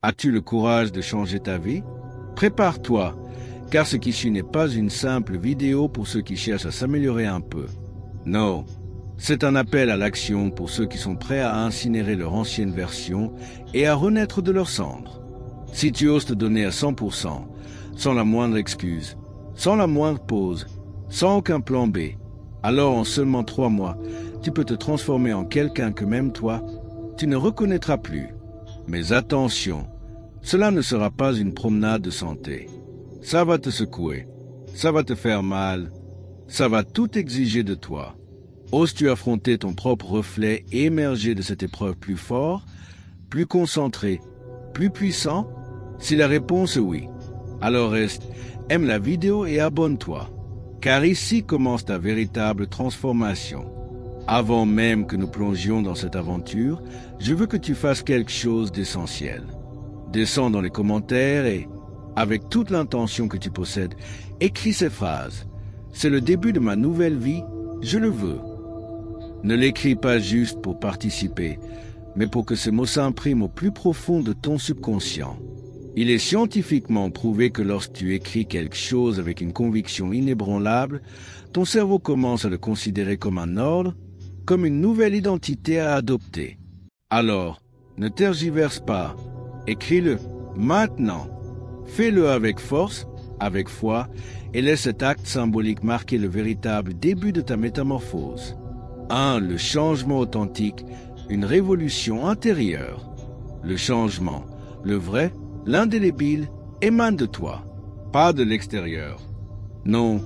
As-tu le courage de changer ta vie? Prépare-toi, car ce qui suit n'est pas une simple vidéo pour ceux qui cherchent à s'améliorer un peu. Non, c'est un appel à l'action pour ceux qui sont prêts à incinérer leur ancienne version et à renaître de leurs cendres. Si tu oses te donner à 100%, sans la moindre excuse, sans la moindre pause, sans aucun plan B, alors en seulement 3 mois, tu peux te transformer en quelqu'un que même toi, tu ne reconnaîtras plus. Mais attention, cela ne sera pas une promenade de santé. Ça va te secouer, ça va te faire mal, ça va tout exiger de toi. Oses-tu affronter ton propre reflet et émerger de cette épreuve plus fort, plus concentré, plus puissant? Si la réponse est oui, alors reste, aime la vidéo et abonne-toi. Car ici commence ta véritable transformation. Avant même que nous plongions dans cette aventure, je veux que tu fasses quelque chose d'essentiel. Descends dans les commentaires et, avec toute l'intention que tu possèdes, écris ces phrases. C'est le début de ma nouvelle vie, je le veux. Ne l'écris pas juste pour participer, mais pour que ces mots s'impriment au plus profond de ton subconscient. Il est scientifiquement prouvé que lorsque tu écris quelque chose avec une conviction inébranlable, ton cerveau commence à le considérer comme un ordre, comme une nouvelle identité à adopter. Alors, ne tergiverse pas, écris-le maintenant. Fais-le avec force, avec foi, et laisse cet acte symbolique marquer le véritable début de ta métamorphose. 1. Le changement authentique, une révolution intérieure. Le changement, le vrai, l'indélébile, émane de toi, pas de l'extérieur. Non,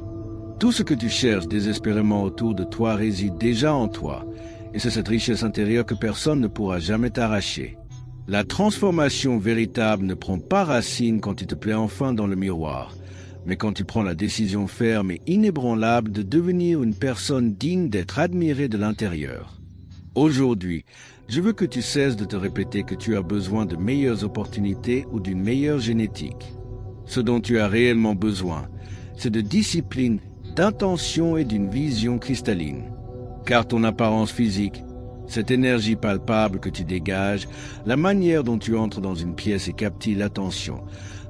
tout ce que tu cherches désespérément autour de toi réside déjà en toi, et c'est cette richesse intérieure que personne ne pourra jamais t'arracher. La transformation véritable ne prend pas racine quand tu te plais enfin dans le miroir, mais quand tu prends la décision ferme et inébranlable de devenir une personne digne d'être admirée de l'intérieur. Aujourd'hui, je veux que tu cesses de te répéter que tu as besoin de meilleures opportunités ou d'une meilleure génétique. Ce dont tu as réellement besoin, c'est de discipline, d'intention et d'une vision cristalline. Car ton apparence physique, cette énergie palpable que tu dégages, la manière dont tu entres dans une pièce et captives l'attention,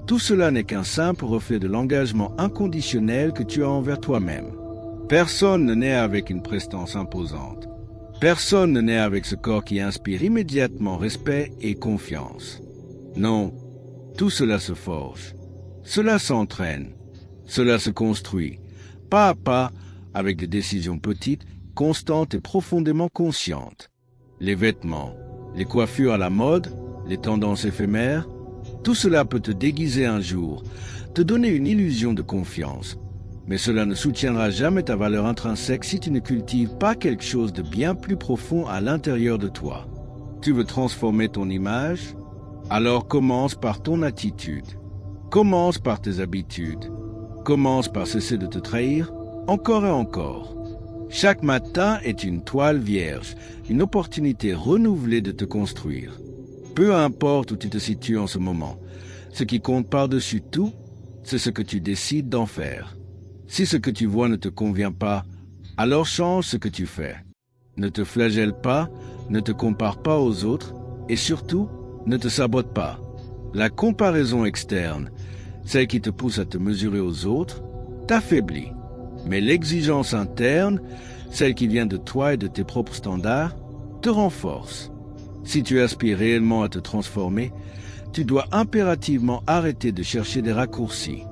tout cela n'est qu'un simple reflet de l'engagement inconditionnel que tu as envers toi-même. Personne ne naît avec une prestance imposante. Personne ne naît avec ce corps qui inspire immédiatement respect et confiance. Non, tout cela se forge. Cela s'entraîne. Cela se construit, pas à pas, avec des décisions petites, constantes et profondément conscientes. Les vêtements, les coiffures à la mode, les tendances éphémères, tout cela peut te déguiser un jour, te donner une illusion de confiance. Mais cela ne soutiendra jamais ta valeur intrinsèque si tu ne cultives pas quelque chose de bien plus profond à l'intérieur de toi. Tu veux transformer ton image? Alors commence par ton attitude. Commence par tes habitudes. Commence par cesser de te trahir, encore et encore. Chaque matin est une toile vierge, une opportunité renouvelée de te construire. Peu importe où tu te situes en ce moment, ce qui compte par-dessus tout, c'est ce que tu décides d'en faire. Si ce que tu vois ne te convient pas, alors change ce que tu fais. Ne te flagelle pas, ne te compare pas aux autres, et surtout, ne te sabote pas. La comparaison externe, celle qui te pousse à te mesurer aux autres, t'affaiblit. Mais l'exigence interne, celle qui vient de toi et de tes propres standards, te renforce. Si tu aspires réellement à te transformer, tu dois impérativement arrêter de chercher des raccourcis.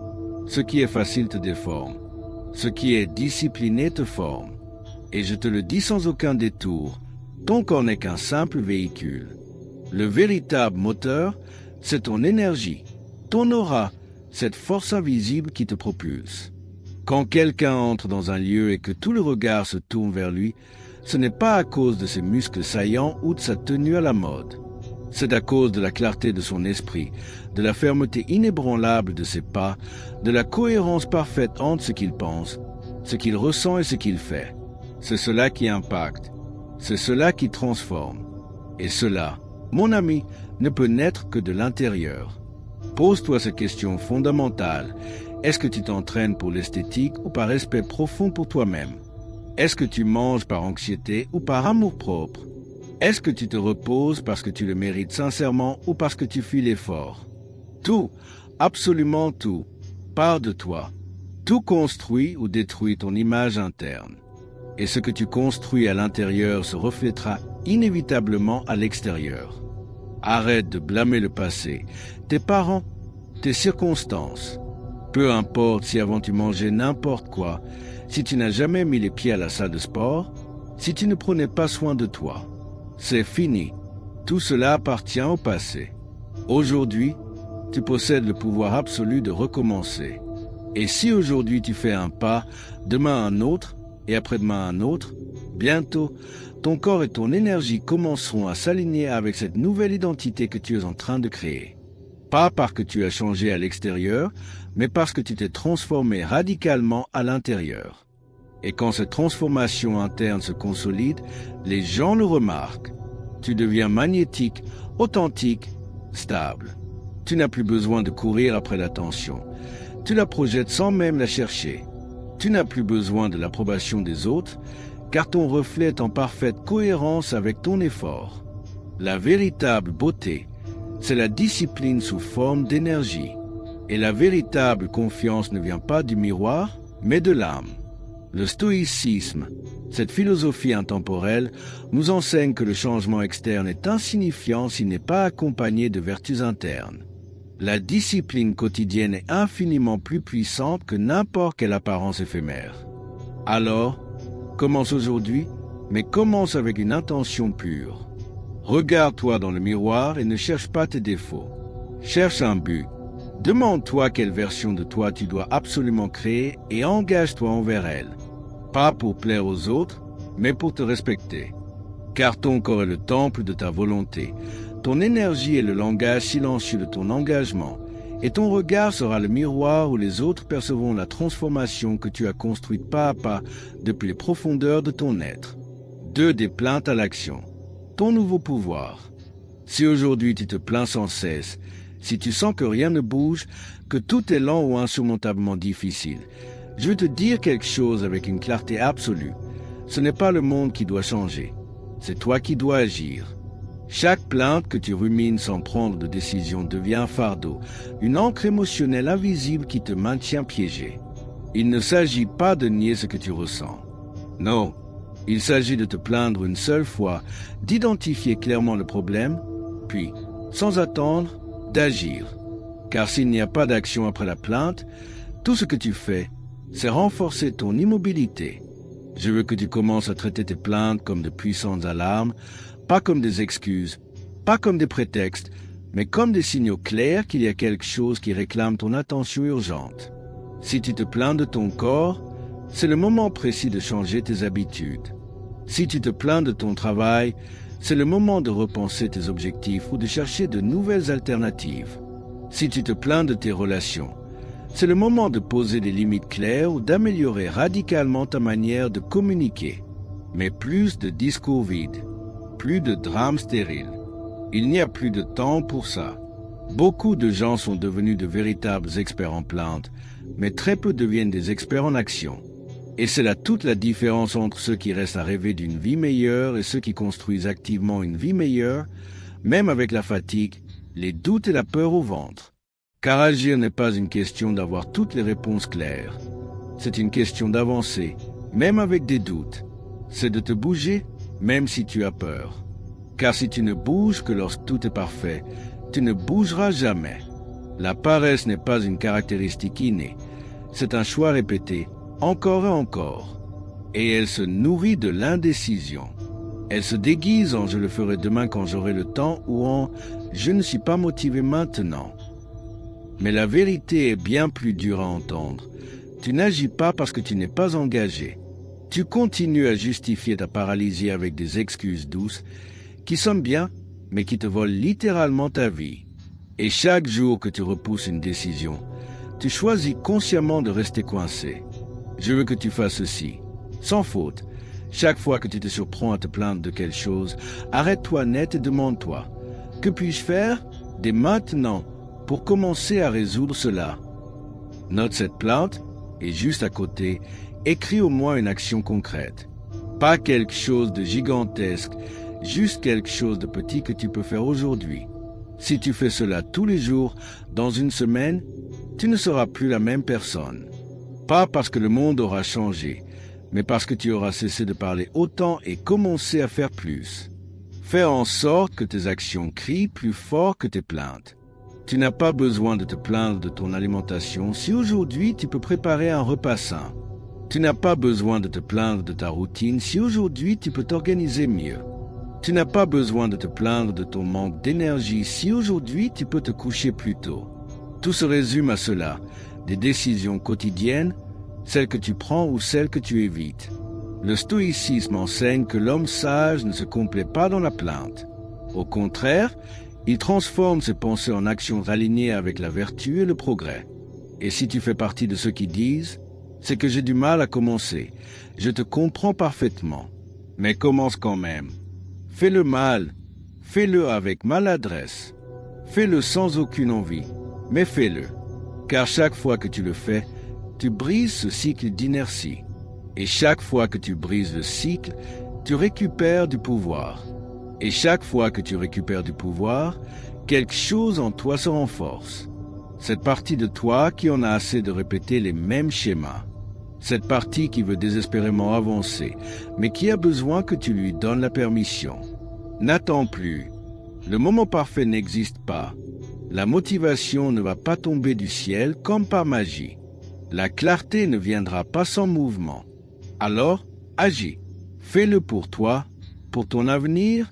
Ce qui est facile te déforme. Ce qui est discipliné te forme. Et je te le dis sans aucun détour, ton corps n'est qu'un simple véhicule. Le véritable moteur, c'est ton énergie, ton aura, cette force invisible qui te propulse. Quand quelqu'un entre dans un lieu et que tout le regard se tourne vers lui, ce n'est pas à cause de ses muscles saillants ou de sa tenue à la mode. C'est à cause de la clarté de son esprit, de la fermeté inébranlable de ses pas, de la cohérence parfaite entre ce qu'il pense, ce qu'il ressent et ce qu'il fait. C'est cela qui impacte, c'est cela qui transforme. Et cela, mon ami, ne peut naître que de l'intérieur. Pose-toi ces questions fondamentales. Est-ce que tu t'entraînes pour l'esthétique ou par respect profond pour toi-même? Est-ce que tu manges par anxiété ou par amour-propre? Est-ce que tu te reposes parce que tu le mérites sincèrement ou parce que tu fuis l'effort? Tout, absolument tout, part de toi. Tout construit ou détruit ton image interne. Et ce que tu construis à l'intérieur se reflètera inévitablement à l'extérieur. Arrête de blâmer le passé, tes parents, tes circonstances. Peu importe si avant tu mangeais n'importe quoi, si tu n'as jamais mis les pieds à la salle de sport, si tu ne prenais pas soin de toi. C'est fini. Tout cela appartient au passé. Aujourd'hui, tu possèdes le pouvoir absolu de recommencer. Et si aujourd'hui tu fais un pas, demain un autre, et après-demain un autre, bientôt, ton corps et ton énergie commenceront à s'aligner avec cette nouvelle identité que tu es en train de créer. Pas parce que tu as changé à l'extérieur, mais parce que tu t'es transformé radicalement à l'intérieur. Et quand cette transformation interne se consolide, les gens le remarquent. Tu deviens magnétique, authentique, stable. Tu n'as plus besoin de courir après l'attention. Tu la projettes sans même la chercher. Tu n'as plus besoin de l'approbation des autres, car ton reflet est en parfaite cohérence avec ton effort. La véritable beauté, c'est la discipline sous forme d'énergie. Et la véritable confiance ne vient pas du miroir, mais de l'âme. Le stoïcisme, cette philosophie intemporelle, nous enseigne que le changement externe est insignifiant s'il n'est pas accompagné de vertus internes. La discipline quotidienne est infiniment plus puissante que n'importe quelle apparence éphémère. Alors, commence aujourd'hui, mais commence avec une intention pure. Regarde-toi dans le miroir et ne cherche pas tes défauts. Cherche un but. Demande-toi quelle version de toi tu dois absolument créer et engage-toi envers elle. Pas pour plaire aux autres, mais pour te respecter. Car ton corps est le temple de ta volonté. Ton énergie est le langage silencieux de ton engagement. Et ton regard sera le miroir où les autres percevront la transformation que tu as construite pas à pas depuis les profondeurs de ton être. 2 des plaintes à l'action. Ton nouveau pouvoir. Si aujourd'hui tu te plains sans cesse, si tu sens que rien ne bouge, que tout est lent ou insurmontablement difficile, je veux te dire quelque chose avec une clarté absolue. Ce n'est pas le monde qui doit changer, c'est toi qui dois agir. Chaque plainte que tu rumines sans prendre de décision devient un fardeau, une encre émotionnelle invisible qui te maintient piégé. Il ne s'agit pas de nier ce que tu ressens. Non, il s'agit de te plaindre une seule fois, d'identifier clairement le problème, puis, sans attendre, d'agir. Car s'il n'y a pas d'action après la plainte, tout ce que tu fais, c'est renforcer ton immobilité. Je veux que tu commences à traiter tes plaintes comme de puissantes alarmes, pas comme des excuses, pas comme des prétextes, mais comme des signaux clairs qu'il y a quelque chose qui réclame ton attention urgente. Si tu te plains de ton corps, c'est le moment précis de changer tes habitudes. Si tu te plains de ton travail, c'est le moment de repenser tes objectifs ou de chercher de nouvelles alternatives. Si tu te plains de tes relations, c'est le moment de poser des limites claires ou d'améliorer radicalement ta manière de communiquer. Mais plus de discours vides, plus de drames stériles. Il n'y a plus de temps pour ça. Beaucoup de gens sont devenus de véritables experts en plaintes, mais très peu deviennent des experts en action. Et c'est là toute la différence entre ceux qui restent à rêver d'une vie meilleure et ceux qui construisent activement une vie meilleure, même avec la fatigue, les doutes et la peur au ventre. Car agir n'est pas une question d'avoir toutes les réponses claires. C'est une question d'avancer, même avec des doutes. C'est de te bouger, même si tu as peur. Car si tu ne bouges que lorsque tout est parfait, tu ne bougeras jamais. La paresse n'est pas une caractéristique innée. C'est un choix répété, encore et encore. Et elle se nourrit de l'indécision. Elle se déguise en « je le ferai demain quand j'aurai le temps » ou en « je ne suis pas motivé maintenant ». Mais la vérité est bien plus dure à entendre. Tu n'agis pas parce que tu n'es pas engagé. Tu continues à justifier ta paralysie avec des excuses douces qui sonnent bien, mais qui te volent littéralement ta vie. Et chaque jour que tu repousses une décision, tu choisis consciemment de rester coincé. Je veux que tu fasses ceci, sans faute. Chaque fois que tu te surprends à te plaindre de quelque chose, arrête-toi net et demande-toi « Que puis-je faire dès maintenant ?» pour commencer à résoudre cela. Note cette plainte et juste à côté, écris au moins une action concrète. Pas quelque chose de gigantesque, juste quelque chose de petit que tu peux faire aujourd'hui. Si tu fais cela tous les jours, dans une semaine, tu ne seras plus la même personne. Pas parce que le monde aura changé, mais parce que tu auras cessé de parler autant et commencé à faire plus. Fais en sorte que tes actions crient plus fort que tes plaintes. Tu n'as pas besoin de te plaindre de ton alimentation si aujourd'hui tu peux préparer un repas sain. Tu n'as pas besoin de te plaindre de ta routine si aujourd'hui tu peux t'organiser mieux. Tu n'as pas besoin de te plaindre de ton manque d'énergie si aujourd'hui tu peux te coucher plus tôt. Tout se résume à cela, des décisions quotidiennes, celles que tu prends ou celles que tu évites. Le stoïcisme enseigne que l'homme sage ne se complaît pas dans la plainte. Au contraire, il transforme ses pensées en actions alignées avec la vertu et le progrès. Et si tu fais partie de ceux qui disent « c'est que j'ai du mal à commencer, je te comprends parfaitement, mais commence quand même ». Fais le mal, fais-le avec maladresse, fais-le sans aucune envie, mais fais-le. Car chaque fois que tu le fais, tu brises ce cycle d'inertie. Et chaque fois que tu brises le cycle, tu récupères du pouvoir. Et chaque fois que tu récupères du pouvoir, quelque chose en toi se renforce. Cette partie de toi qui en a assez de répéter les mêmes schémas. Cette partie qui veut désespérément avancer, mais qui a besoin que tu lui donnes la permission. N'attends plus. Le moment parfait n'existe pas. La motivation ne va pas tomber du ciel comme par magie. La clarté ne viendra pas sans mouvement. Alors, agis. Fais-le pour toi, pour ton avenir,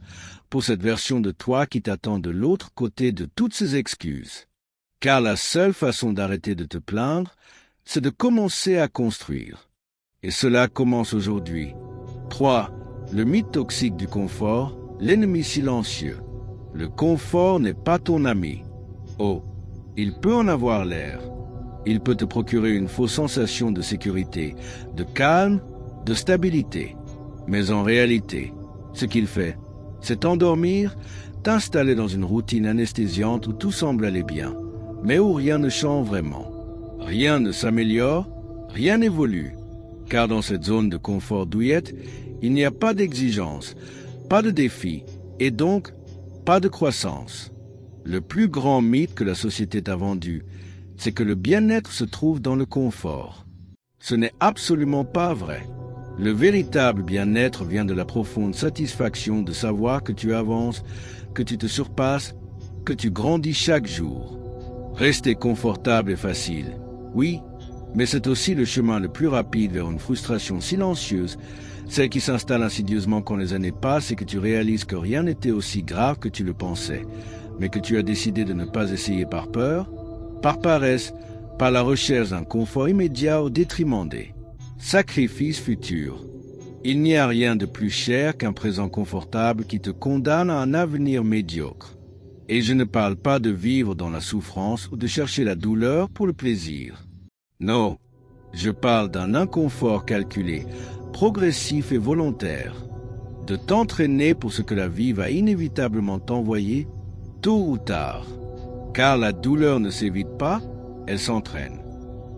pour cette version de toi qui t'attend de l'autre côté de toutes ces excuses. Car la seule façon d'arrêter de te plaindre, c'est de commencer à construire. Et cela commence aujourd'hui. 3. Le mythe toxique du confort, l'ennemi silencieux. Le confort n'est pas ton ami. Oh, il peut en avoir l'air. Il peut te procurer une fausse sensation de sécurité, de calme, de stabilité. Mais en réalité, ce qu'il fait, c'est t'endormir, t'installer dans une routine anesthésiante où tout semble aller bien, mais où rien ne change vraiment. Rien ne s'améliore, rien n'évolue, car dans cette zone de confort douillette, il n'y a pas d'exigence, pas de défi, et donc pas de croissance. Le plus grand mythe que la société t'a vendu, c'est que le bien-être se trouve dans le confort. Ce n'est absolument pas vrai. Le véritable bien-être vient de la profonde satisfaction de savoir que tu avances, que tu te surpasses, que tu grandis chaque jour. Rester confortable est facile. Oui, mais c'est aussi le chemin le plus rapide vers une frustration silencieuse, celle qui s'installe insidieusement quand les années passent et que tu réalises que rien n'était aussi grave que tu le pensais, mais que tu as décidé de ne pas essayer par peur, par paresse, par la recherche d'un confort immédiat au détriment des sacrifices futurs. Il n'y a rien de plus cher qu'un présent confortable qui te condamne à un avenir médiocre. Et je ne parle pas de vivre dans la souffrance ou de chercher la douleur pour le plaisir. Non, je parle d'un inconfort calculé, progressif et volontaire. De t'entraîner pour ce que la vie va inévitablement t'envoyer, tôt ou tard. Car la douleur ne s'évite pas, elle s'entraîne.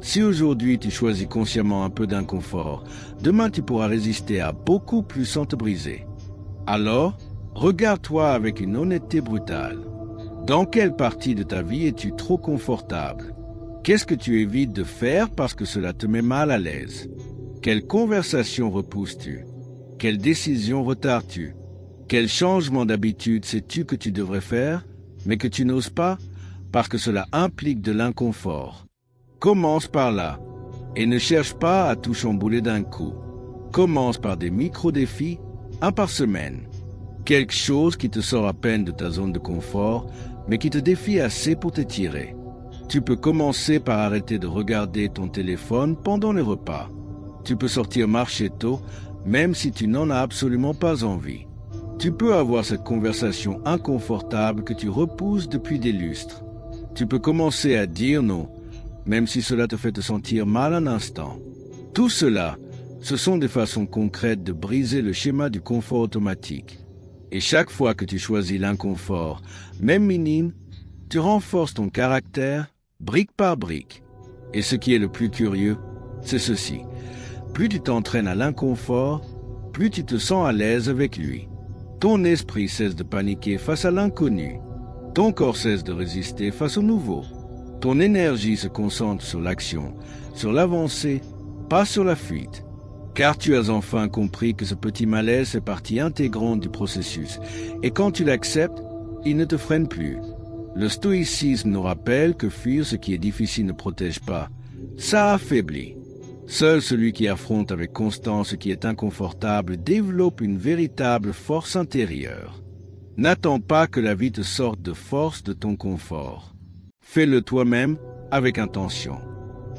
Si aujourd'hui tu choisis consciemment un peu d'inconfort, demain tu pourras résister à beaucoup plus sans te briser. Alors, regarde-toi avec une honnêteté brutale. Dans quelle partie de ta vie es-tu trop confortable? Qu'est-ce que tu évites de faire parce que cela te met mal à l'aise? Quelle conversation repousses-tu? Quelle décision retardes-tu? Quel changement d'habitude sais-tu que tu devrais faire, mais que tu n'oses pas parce que cela implique de l'inconfort? Commence par là et ne cherche pas à tout chambouler d'un coup. Commence par des micro-défis, un par semaine. Quelque chose qui te sort à peine de ta zone de confort, mais qui te défie assez pour t'étirer. Tu peux commencer par arrêter de regarder ton téléphone pendant les repas. Tu peux sortir marcher tôt, même si tu n'en as absolument pas envie. Tu peux avoir cette conversation inconfortable que tu repousses depuis des lustres. Tu peux commencer à dire non, même si cela te fait te sentir mal un instant. Tout cela, ce sont des façons concrètes de briser le schéma du confort automatique. Et chaque fois que tu choisis l'inconfort, même minime, tu renforces ton caractère, brique par brique. Et ce qui est le plus curieux, c'est ceci. Plus tu t'entraînes à l'inconfort, plus tu te sens à l'aise avec lui. Ton esprit cesse de paniquer face à l'inconnu. Ton corps cesse de résister face au nouveau. Ton énergie se concentre sur l'action, sur l'avancée, pas sur la fuite. Car tu as enfin compris que ce petit malaise fait partie intégrante du processus. Et quand tu l'acceptes, il ne te freine plus. Le stoïcisme nous rappelle que fuir ce qui est difficile ne protège pas. Ça affaiblit. Seul celui qui affronte avec constance ce qui est inconfortable développe une véritable force intérieure. N'attends pas que la vie te sorte de force de ton confort. Fais-le toi-même avec intention.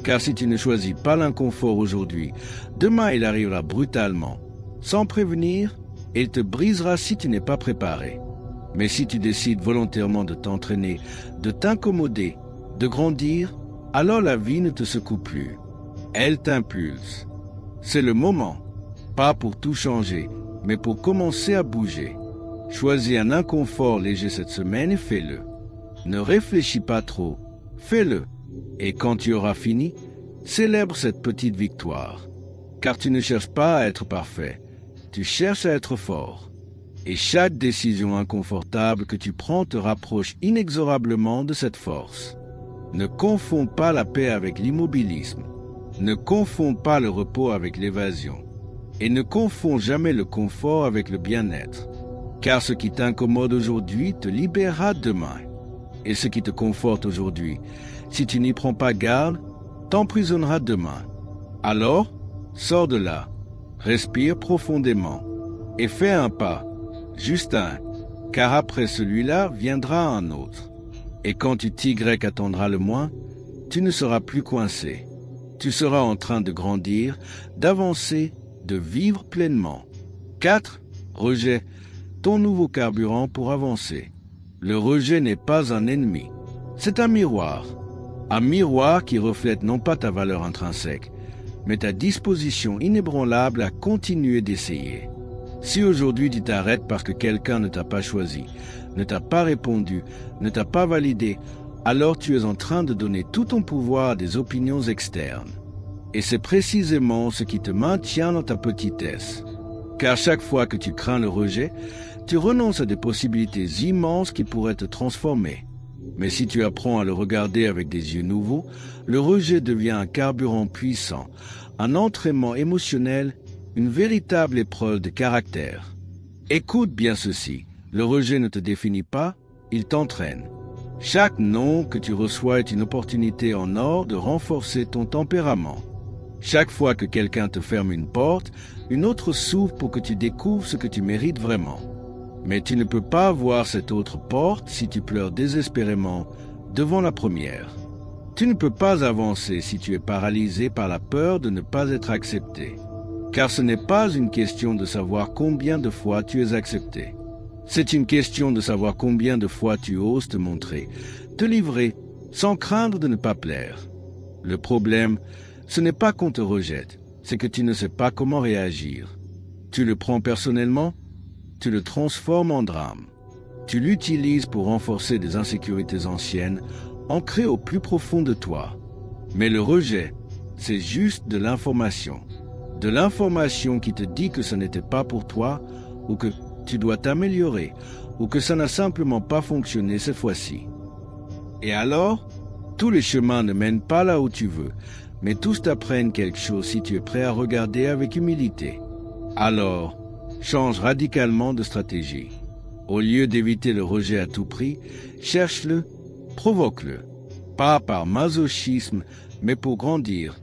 Car si tu ne choisis pas l'inconfort aujourd'hui, demain il arrivera brutalement. Sans prévenir, et il te brisera si tu n'es pas préparé. Mais si tu décides volontairement de t'entraîner, de t'incommoder, de grandir, alors la vie ne te secoue plus. Elle t'impulse. C'est le moment, pas pour tout changer, mais pour commencer à bouger. Choisis un inconfort léger cette semaine et fais-le. Ne réfléchis pas trop, fais-le. Et quand tu auras fini, célèbre cette petite victoire. Car tu ne cherches pas à être parfait, tu cherches à être fort. Et chaque décision inconfortable que tu prends te rapproche inexorablement de cette force. Ne confonds pas la paix avec l'immobilisme. Ne confonds pas le repos avec l'évasion. Et ne confonds jamais le confort avec le bien-être. Car ce qui t'incommode aujourd'hui te libérera demain. Et ce qui te conforte aujourd'hui, si tu n'y prends pas garde, t'emprisonnera demain. Alors, sors de là, respire profondément et fais un pas, juste un, car après celui-là viendra un autre. Et quand tu Y attendras le moins, tu ne seras plus coincé. Tu seras en train de grandir, d'avancer, de vivre pleinement. 4. Rejet, ton nouveau carburant pour avancer. Le rejet n'est pas un ennemi, c'est un miroir. Un miroir qui reflète non pas ta valeur intrinsèque, mais ta disposition inébranlable à continuer d'essayer. Si aujourd'hui tu t'arrêtes parce que quelqu'un ne t'a pas choisi, ne t'a pas répondu, ne t'a pas validé, alors tu es en train de donner tout ton pouvoir à des opinions externes. Et c'est précisément ce qui te maintient dans ta petitesse. Car chaque fois que tu crains le rejet, tu renonces à des possibilités immenses qui pourraient te transformer. Mais si tu apprends à le regarder avec des yeux nouveaux, le rejet devient un carburant puissant, un entraînement émotionnel, une véritable épreuve de caractère. Écoute bien ceci, le rejet ne te définit pas, il t'entraîne. Chaque non que tu reçois est une opportunité en or de renforcer ton tempérament. Chaque fois que quelqu'un te ferme une porte, une autre s'ouvre pour que tu découvres ce que tu mérites vraiment. Mais tu ne peux pas voir cette autre porte si tu pleures désespérément devant la première. Tu ne peux pas avancer si tu es paralysé par la peur de ne pas être accepté. Car ce n'est pas une question de savoir combien de fois tu es accepté. C'est une question de savoir combien de fois tu oses te montrer, te livrer, sans craindre de ne pas plaire. Le problème, ce n'est pas qu'on te rejette, c'est que tu ne sais pas comment réagir. Tu le prends personnellement, tu le transformes en drame. Tu l'utilises pour renforcer des insécurités anciennes, ancrées au plus profond de toi. Mais le rejet, c'est juste de l'information. De l'information qui te dit que ce n'était pas pour toi, ou que tu dois t'améliorer, ou que ça n'a simplement pas fonctionné cette fois-ci. Et alors, tous les chemins ne mènent pas là où tu veux, mais tous t'apprennent quelque chose si tu es prêt à regarder avec humilité. Alors, change radicalement de stratégie. Au lieu d'éviter le rejet à tout prix, cherche-le, provoque-le. Pas par masochisme, mais pour grandir.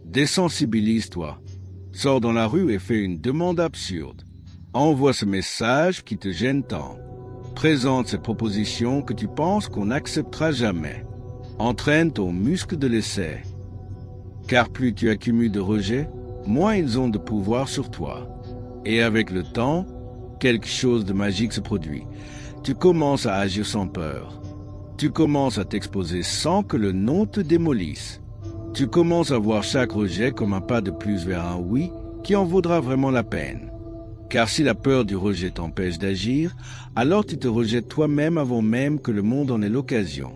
Désensibilise-toi. Sors dans la rue et fais une demande absurde. Envoie ce message qui te gêne tant. Présente cette proposition que tu penses qu'on n'acceptera jamais. Entraîne ton muscle de l'essai. Car plus tu accumules de rejets, moins ils ont de pouvoir sur toi. Et avec le temps, quelque chose de magique se produit. Tu commences à agir sans peur. Tu commences à t'exposer sans que le non te démolisse. Tu commences à voir chaque rejet comme un pas de plus vers un oui qui en vaudra vraiment la peine. Car si la peur du rejet t'empêche d'agir, alors tu te rejettes toi-même avant même que le monde en ait l'occasion.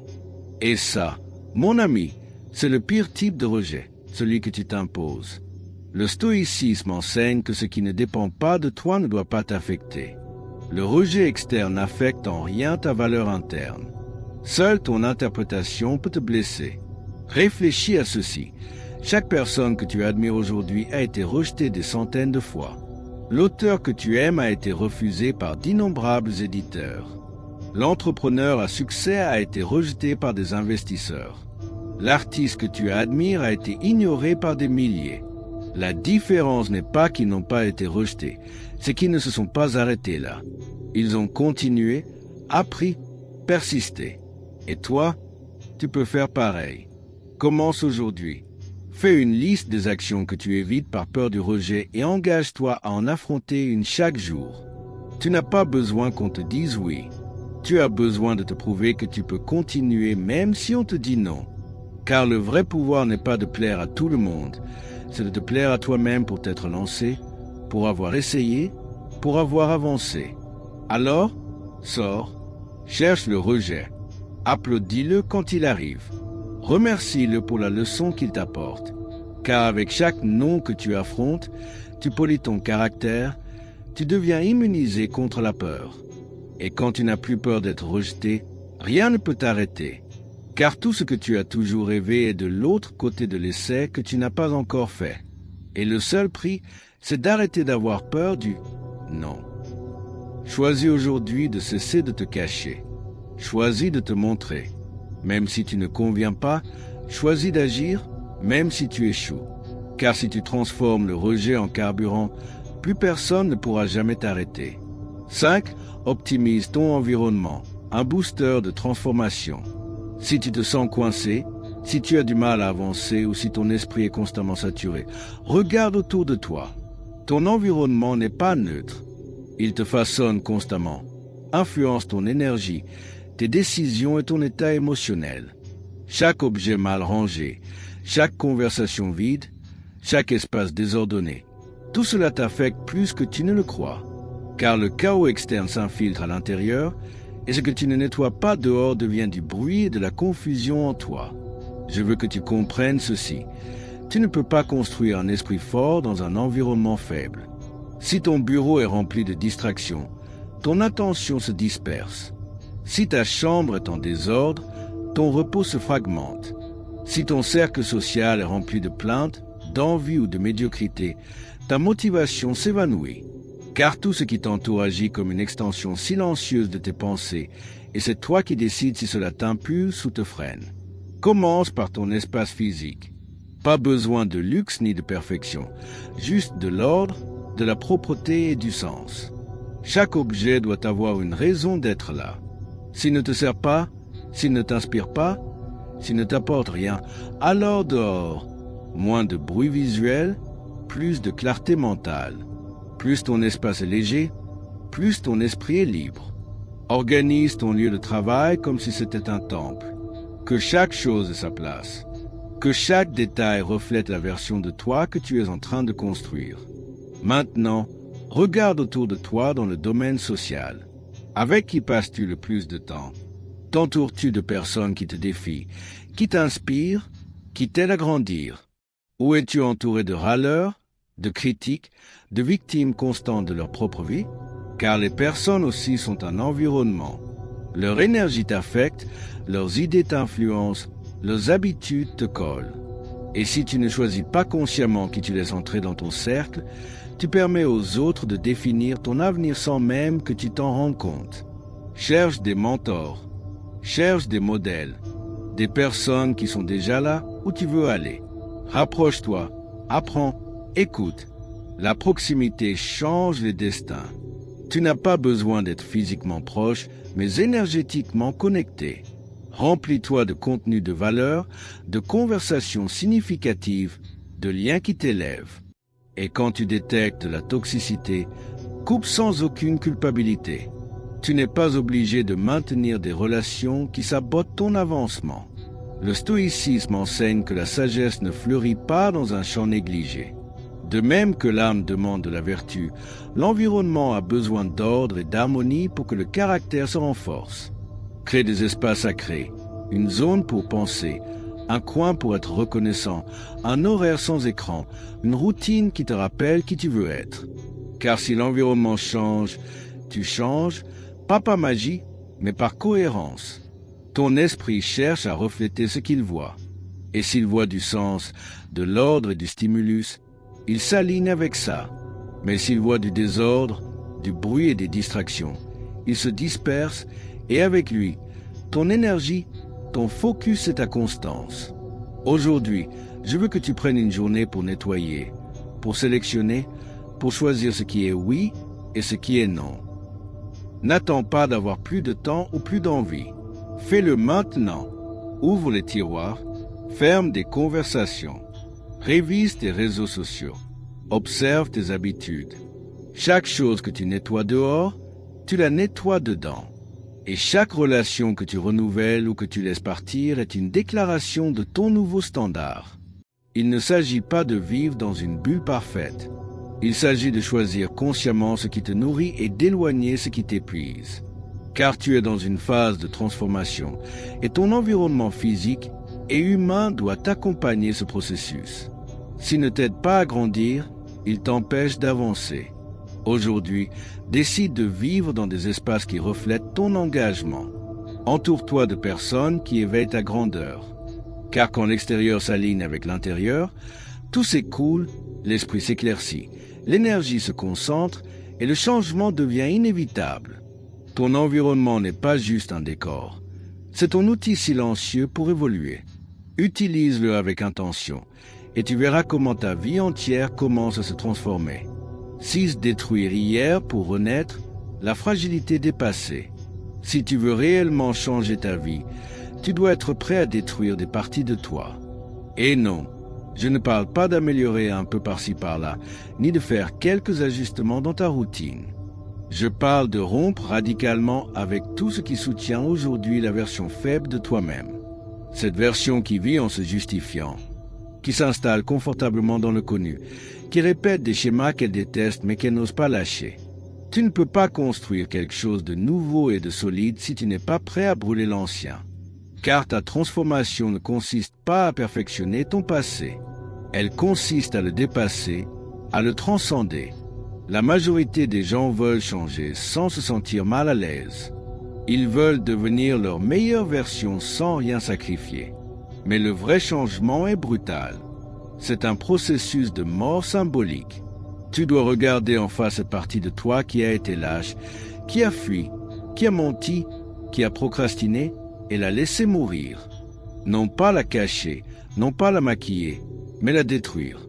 Et ça, mon ami, c'est le pire type de rejet, celui que tu t'imposes. Le stoïcisme enseigne que ce qui ne dépend pas de toi ne doit pas t'affecter. Le rejet externe n'affecte en rien ta valeur interne. Seule ton interprétation peut te blesser. Réfléchis à ceci. Chaque personne que tu admires aujourd'hui a été rejetée des centaines de fois. L'auteur que tu aimes a été refusé par d'innombrables éditeurs. L'entrepreneur à succès a été rejeté par des investisseurs. L'artiste que tu admires a été ignoré par des milliers. La différence n'est pas qu'ils n'ont pas été rejetés, c'est qu'ils ne se sont pas arrêtés là. Ils ont continué, appris, persisté. Et toi, tu peux faire pareil. Commence aujourd'hui. Fais une liste des actions que tu évites par peur du rejet et engage-toi à en affronter une chaque jour. Tu n'as pas besoin qu'on te dise oui. Tu as besoin de te prouver que tu peux continuer même si on te dit non. Car le vrai pouvoir n'est pas de plaire à tout le monde, c'est de te plaire à toi-même pour t'être lancé, pour avoir essayé, pour avoir avancé. Alors, sors, cherche le rejet, applaudis-le quand il arrive, remercie-le pour la leçon qu'il t'apporte, car avec chaque non que tu affrontes, tu polis ton caractère, tu deviens immunisé contre la peur. Et quand tu n'as plus peur d'être rejeté, rien ne peut t'arrêter. Car tout ce que tu as toujours rêvé est de l'autre côté de l'essai que tu n'as pas encore fait. Et le seul prix, c'est d'arrêter d'avoir peur du non. Choisis aujourd'hui de cesser de te cacher. Choisis de te montrer. Même si tu ne conviens pas, choisis d'agir, même si tu échoues. Car si tu transformes le rejet en carburant, plus personne ne pourra jamais t'arrêter. 5. Optimise ton environnement, un booster de transformation. Si tu te sens coincé, si tu as du mal à avancer ou si ton esprit est constamment saturé, regarde autour de toi. Ton environnement n'est pas neutre. Il te façonne constamment, influence ton énergie, tes décisions et ton état émotionnel. Chaque objet mal rangé, chaque conversation vide, chaque espace désordonné, tout cela t'affecte plus que tu ne le crois. Car le chaos externe s'infiltre à l'intérieur, et ce que tu ne nettoies pas dehors devient du bruit et de la confusion en toi. Je veux que tu comprennes ceci. Tu ne peux pas construire un esprit fort dans un environnement faible. Si ton bureau est rempli de distractions, ton attention se disperse. Si ta chambre est en désordre, ton repos se fragmente. Si ton cercle social est rempli de plaintes, d'envie ou de médiocrité, ta motivation s'évanouit. Car tout ce qui t'entoure agit comme une extension silencieuse de tes pensées, et c'est toi qui décides si cela t'impulse ou te freine. Commence par ton espace physique. Pas besoin de luxe ni de perfection, juste de l'ordre, de la propreté et du sens. Chaque objet doit avoir une raison d'être là. S'il ne te sert pas, s'il ne t'inspire pas, s'il ne t'apporte rien, alors dehors. Moins de bruit visuel, plus de clarté mentale. Plus ton espace est léger, plus ton esprit est libre. Organise ton lieu de travail comme si c'était un temple. Que chaque chose ait sa place. Que chaque détail reflète la version de toi que tu es en train de construire. Maintenant, regarde autour de toi dans le domaine social. Avec qui passes-tu le plus de temps? T'entoures-tu de personnes qui te défient, qui t'inspirent, qui t'aident à grandir? Ou es-tu entouré de râleurs, de critiques, de victimes constantes de leur propre vie? Car les personnes aussi sont un environnement. Leur énergie t'affecte, leurs idées t'influencent, leurs habitudes te collent. Et si tu ne choisis pas consciemment qui tu laisses entrer dans ton cercle, tu permets aux autres de définir ton avenir sans même que tu t'en rendes compte. Cherche des mentors, cherche des modèles, des personnes qui sont déjà là où tu veux aller. Rapproche-toi, apprends, écoute. La proximité change les destins. Tu n'as pas besoin d'être physiquement proche, mais énergétiquement connecté. Remplis-toi de contenu de valeur, de conversations significatives, de liens qui t'élèvent. Et quand tu détectes la toxicité, coupe sans aucune culpabilité. Tu n'es pas obligé de maintenir des relations qui sabotent ton avancement. Le stoïcisme enseigne que la sagesse ne fleurit pas dans un champ négligé. De même que l'âme demande de la vertu, l'environnement a besoin d'ordre et d'harmonie pour que le caractère se renforce. Crée des espaces sacrés, une zone pour penser, un coin pour être reconnaissant, un horaire sans écran, une routine qui te rappelle qui tu veux être. Car si l'environnement change, Tu changes, pas par magie, mais par cohérence. Ton esprit cherche à refléter ce qu'il voit. Et s'il voit du sens, de l'ordre et du stimulus, il s'aligne avec ça. Mais s'il voit du désordre, du bruit et des distractions, il se disperse et avec lui, ton énergie, ton focus et ta constance. Aujourd'hui, je veux que tu prennes une journée pour nettoyer, pour sélectionner, pour choisir ce qui est oui et ce qui est non. N'attends pas d'avoir plus de temps ou plus d'envie. Fais-le maintenant. Ouvre les tiroirs, ferme des conversations, révise tes réseaux sociaux, observe tes habitudes. Chaque chose que tu nettoies dehors, tu la nettoies dedans. Et chaque relation que tu renouvelles ou que tu laisses partir est une déclaration de ton nouveau standard. Il ne s'agit pas de vivre dans une bulle parfaite. Il s'agit de choisir consciemment ce qui te nourrit et d'éloigner ce qui t'épuise. Car tu es dans une phase de transformation et ton environnement physique et humain doit accompagner ce processus. S'il ne t'aide pas à grandir, il t'empêche d'avancer. Aujourd'hui, décide de vivre dans des espaces qui reflètent ton engagement. Entoure-toi de personnes qui éveillent ta grandeur. Car quand l'extérieur s'aligne avec l'intérieur, tout s'écoule, l'esprit s'éclaircit, l'énergie se concentre et le changement devient inévitable. Ton environnement n'est pas juste un décor. C'est ton outil silencieux pour évoluer. Utilise-le avec intention et tu verras comment ta vie entière commence à se transformer. Si se détruire hier pour renaître, la fragilité dépassée. Si tu veux réellement changer ta vie, tu dois être prêt à détruire des parties de toi. Et non, je ne parle pas d'améliorer un peu par-ci par-là, ni de faire quelques ajustements dans ta routine. Je parle de rompre radicalement avec tout ce qui soutient aujourd'hui la version faible de toi-même. Cette version qui vit en se justifiant, qui s'installe confortablement dans le connu, qui répète des schémas qu'elle déteste mais qu'elle n'ose pas lâcher. Tu ne peux pas construire quelque chose de nouveau et de solide si tu n'es pas prêt à brûler l'ancien. Car ta transformation ne consiste pas à perfectionner ton passé. Elle consiste à le dépasser, à le transcender. La majorité des gens veulent changer sans se sentir mal à l'aise. Ils veulent devenir leur meilleure version sans rien sacrifier. Mais le vrai changement est brutal. C'est un processus de mort symbolique. Tu dois regarder en face cette partie de toi qui a été lâche, qui a fui, qui a menti, qui a procrastiné et la laisser mourir. Non pas la cacher, non pas la maquiller, mais la détruire.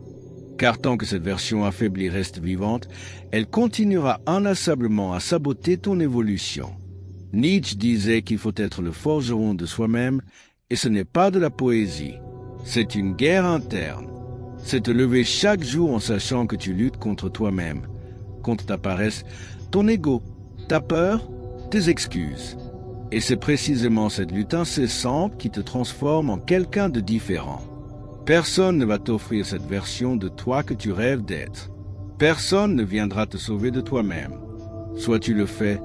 Car tant que cette version affaiblie reste vivante, elle continuera inlassablement à saboter ton évolution. Nietzsche disait qu'il faut être le forgeron de soi-même, et ce n'est pas de la poésie. C'est une guerre interne. C'est te lever chaque jour en sachant que tu luttes contre toi-même, contre ta paresse, ton ego, ta peur, tes excuses. Et c'est précisément cette lutte incessante qui te transforme en quelqu'un de différent. Personne ne va t'offrir cette version de toi que tu rêves d'être. Personne ne viendra te sauver de toi-même. Soit tu le fais,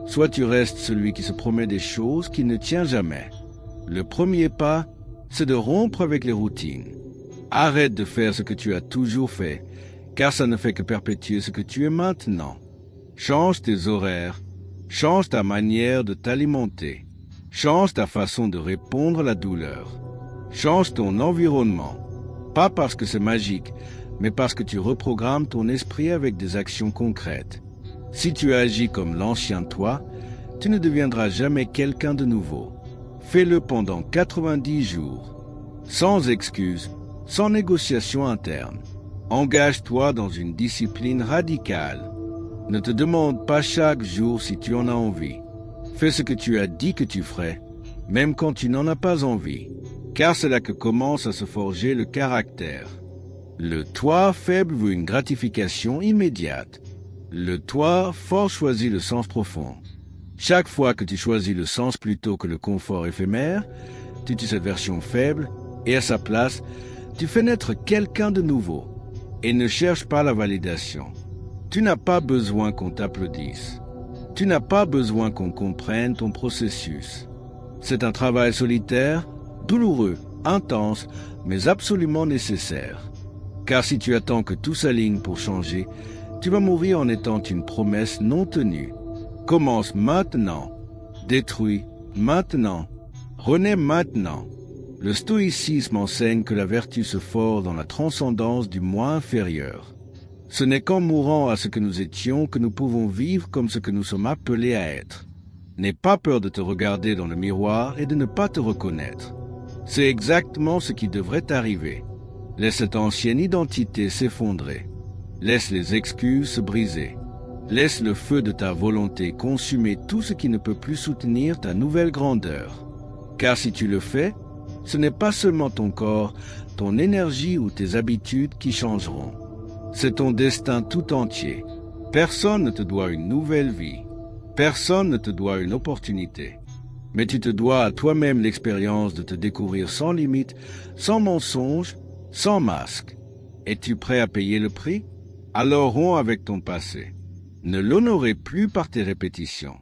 soit tu restes celui qui se promet des choses qu'il ne tient jamais. Le premier pas, c'est de rompre avec les routines. Arrête de faire ce que tu as toujours fait, car ça ne fait que perpétuer ce que tu es maintenant. Change tes horaires, change ta manière de t'alimenter, change ta façon de répondre à la douleur. Change ton environnement, pas parce que c'est magique, mais parce que tu reprogrammes ton esprit avec des actions concrètes. Si tu agis comme l'ancien toi, tu ne deviendras jamais quelqu'un de nouveau. Fais-le pendant 90 jours, sans excuses, sans négociation interne. Engage-toi dans une discipline radicale. Ne te demande pas chaque jour si tu en as envie. Fais ce que tu as dit que tu ferais, même quand tu n'en as pas envie. Car c'est là que commence à se forger le caractère. Le toi faible veut une gratification immédiate. Le toi fort choisit le sens profond. Chaque fois que tu choisis le sens plutôt que le confort éphémère, tu tues cette version faible et à sa place, tu fais naître quelqu'un de nouveau. Et ne cherche pas la validation. Tu n'as pas besoin qu'on t'applaudisse. Tu n'as pas besoin qu'on comprenne ton processus. C'est un travail solitaire, douloureux, intense, mais absolument nécessaire. Car si tu attends que tout s'aligne pour changer, tu vas mourir en étant une promesse non tenue. Commence maintenant. Détruis maintenant. Renais maintenant. Le stoïcisme enseigne que la vertu se forge dans la transcendance du moi inférieur. Ce n'est qu'en mourant à ce que nous étions que nous pouvons vivre comme ce que nous sommes appelés à être. N'aie pas peur de te regarder dans le miroir et de ne pas te reconnaître. C'est exactement ce qui devrait arriver. Laisse cette ancienne identité s'effondrer. Laisse les excuses se briser. Laisse le feu de ta volonté consumer tout ce qui ne peut plus soutenir ta nouvelle grandeur. Car si tu le fais, ce n'est pas seulement ton corps, ton énergie ou tes habitudes qui changeront. C'est ton destin tout entier. Personne ne te doit une nouvelle vie. Personne ne te doit une opportunité. Mais tu te dois à toi-même l'expérience de te découvrir sans limite, sans mensonge, sans masque. Es-tu prêt à payer le prix? Alors romps avec ton passé. Ne l'honorez plus par tes répétitions.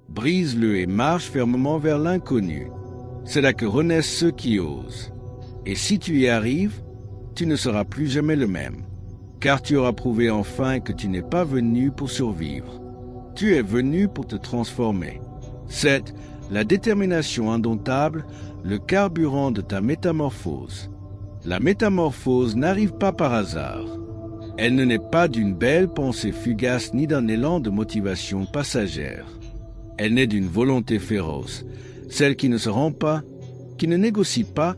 Brise-le et marche fermement vers l'inconnu. C'est là que renaissent ceux qui osent. Et si tu y arrives, tu ne seras plus jamais le même. Car tu auras prouvé enfin que tu n'es pas venu pour survivre. Tu es venu pour te transformer. C'est la détermination indomptable, le carburant de ta métamorphose. La métamorphose n'arrive pas par hasard. Elle ne naît pas d'une belle pensée fugace ni d'un élan de motivation passagère. Elle naît d'une volonté féroce, celle qui ne se rend pas, qui ne négocie pas,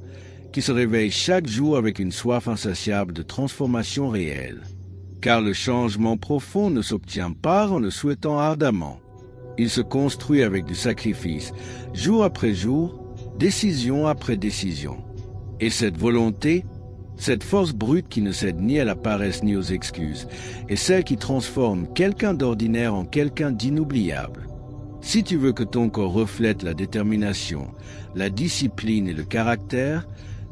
qui se réveille chaque jour avec une soif insatiable de transformation réelle. Car le changement profond ne s'obtient pas en le souhaitant ardemment. Il se construit avec du sacrifice, jour après jour, décision après décision. Et cette volonté, cette force brute qui ne cède ni à la paresse ni aux excuses, est celle qui transforme quelqu'un d'ordinaire en quelqu'un d'inoubliable. Si tu veux que ton corps reflète la détermination, la discipline et le caractère,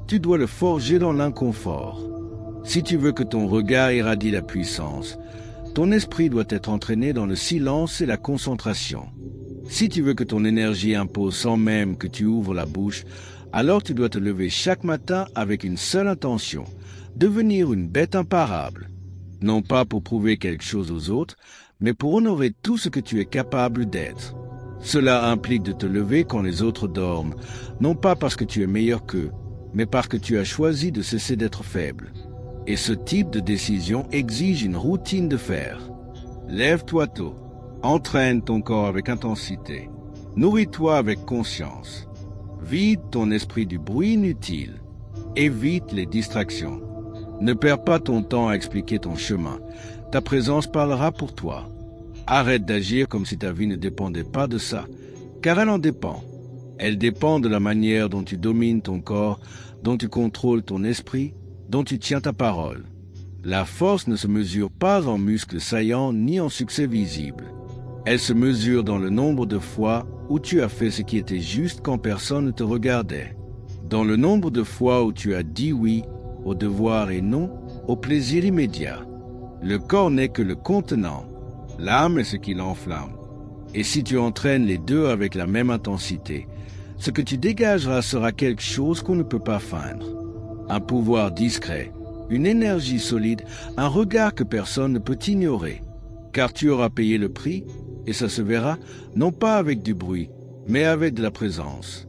tu dois le forger dans l'inconfort. Si tu veux que ton regard irradie la puissance, ton esprit doit être entraîné dans le silence et la concentration. Si tu veux que ton énergie impose sans même que tu ouvres la bouche, alors tu dois te lever chaque matin avec une seule intention, devenir une bête imparable. Non pas pour prouver quelque chose aux autres, mais pour honorer tout ce que tu es capable d'être. Cela implique de te lever quand les autres dorment, non pas parce que tu es meilleur qu'eux, mais parce que tu as choisi de cesser d'être faible. Et ce type de décision exige une routine de fer. Lève-toi tôt, entraîne ton corps avec intensité, nourris-toi avec conscience, vide ton esprit du bruit inutile, évite les distractions. Ne perds pas ton temps à expliquer ton chemin, ta présence parlera pour toi. Arrête d'agir comme si ta vie ne dépendait pas de ça, car elle en dépend. Elle dépend de la manière dont tu domines ton corps, dont tu contrôles ton esprit, dont tu tiens ta parole. La force ne se mesure pas en muscles saillants ni en succès visible. Elle se mesure dans le nombre de fois où tu as fait ce qui était juste quand personne ne te regardait. Dans le nombre de fois où tu as dit oui au devoir et non au plaisir immédiat. Le corps n'est que le contenant. L'âme est ce qui l'enflamme. Et si tu entraînes les deux avec la même intensité, ce que tu dégageras sera quelque chose qu'on ne peut pas feindre. Un pouvoir discret, une énergie solide, un regard que personne ne peut ignorer. Car tu auras payé le prix, et ça se verra, non pas avec du bruit, mais avec de la présence.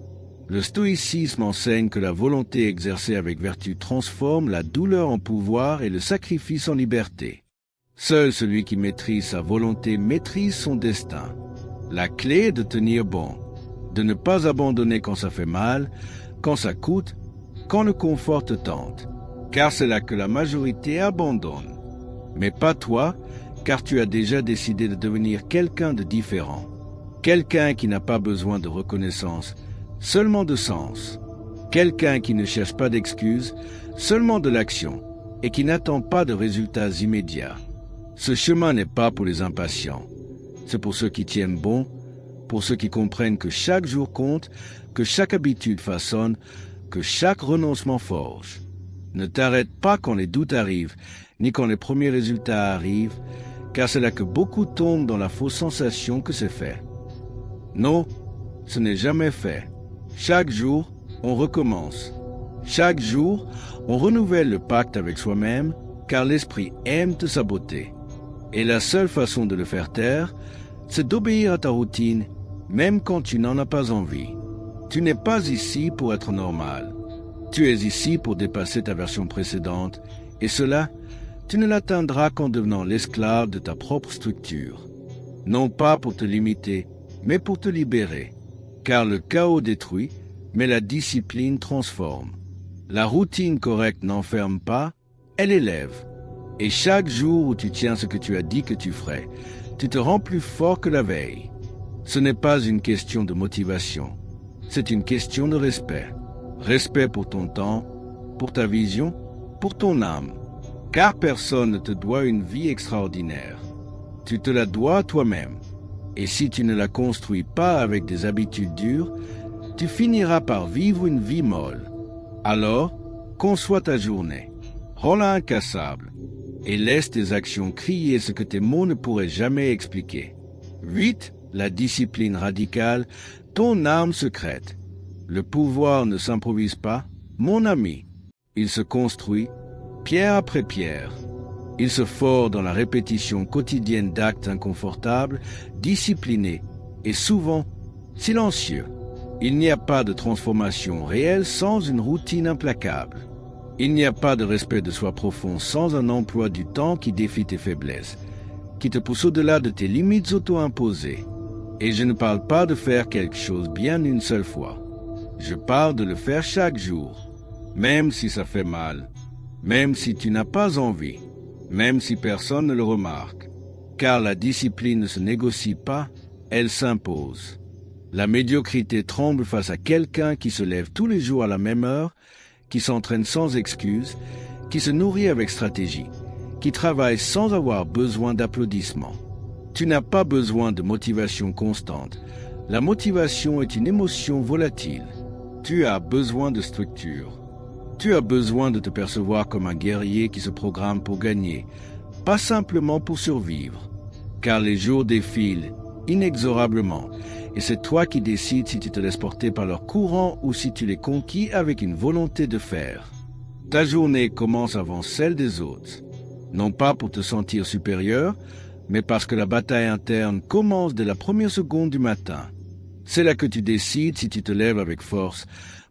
Le stoïcisme enseigne que la volonté exercée avec vertu transforme la douleur en pouvoir et le sacrifice en liberté. Seul celui qui maîtrise sa volonté maîtrise son destin. La clé est de tenir bon, de ne pas abandonner quand ça fait mal, quand ça coûte, quand le confort te tente, car c'est là que la majorité abandonne. Mais pas toi, car tu as déjà décidé de devenir quelqu'un de différent, quelqu'un qui n'a pas besoin de reconnaissance, seulement de sens, quelqu'un qui ne cherche pas d'excuses, seulement de l'action, et qui n'attend pas de résultats immédiats. Ce chemin n'est pas pour les impatients, c'est pour ceux qui tiennent bon, pour ceux qui comprennent que chaque jour compte, que chaque habitude façonne, que chaque renoncement forge. Ne t'arrête pas quand les doutes arrivent, ni quand les premiers résultats arrivent, car c'est là que beaucoup tombent dans la fausse sensation que c'est fait. Non, ce n'est jamais fait. Chaque jour, on recommence. Chaque jour, on renouvelle le pacte avec soi-même, car l'esprit aime te saboter. Et la seule façon de le faire taire, c'est d'obéir à ta routine, même quand tu n'en as pas envie. Tu n'es pas ici pour être normal. Tu es ici pour dépasser ta version précédente, et cela, tu ne l'atteindras qu'en devenant l'esclave de ta propre structure. Non pas pour te limiter, mais pour te libérer. Car le chaos détruit, mais la discipline transforme. La routine correcte n'enferme pas, elle élève. Et chaque jour où tu tiens ce que tu as dit que tu ferais, tu te rends plus fort que la veille. Ce n'est pas une question de motivation, c'est une question de respect. Respect pour ton temps, pour ta vision, pour ton âme. Car personne ne te doit une vie extraordinaire. Tu te la dois toi-même. Et si tu ne la construis pas avec des habitudes dures, tu finiras par vivre une vie molle. Alors, conçois ta journée, rends-la incassable, et laisse tes actions crier ce que tes mots ne pourraient jamais expliquer. 8. La discipline radicale, ton arme secrète. Le pouvoir ne s'improvise pas, mon ami. Il se construit, pierre après pierre. Il se ford dans la répétition quotidienne d'actes inconfortables, disciplinés et souvent silencieux. Il n'y a pas de transformation réelle sans une routine implacable. Il n'y a pas de respect de soi profond sans un emploi du temps qui défie tes faiblesses, qui te pousse au-delà de tes limites auto-imposées. Et je ne parle pas de faire quelque chose bien une seule fois. Je parle de le faire chaque jour, même si ça fait mal, même si tu n'as pas envie, même si personne ne le remarque. Car la discipline ne se négocie pas, elle s'impose. La médiocrité tremble face à quelqu'un qui se lève tous les jours à la même heure, qui s'entraîne sans excuse, qui se nourrit avec stratégie, qui travaille sans avoir besoin d'applaudissements. Tu n'as pas besoin de motivation constante. La motivation est une émotion volatile. Tu as besoin de structure. Tu as besoin de te percevoir comme un guerrier qui se programme pour gagner, pas simplement pour survivre. Car les jours défilent inexorablement, et c'est toi qui décides si tu te laisses porter par leur courant ou si tu les conquis avec une volonté de faire. Ta journée commence avant celle des autres, non pas pour te sentir supérieur, mais parce que la bataille interne commence dès la première seconde du matin. C'est là que tu décides si tu te lèves avec force,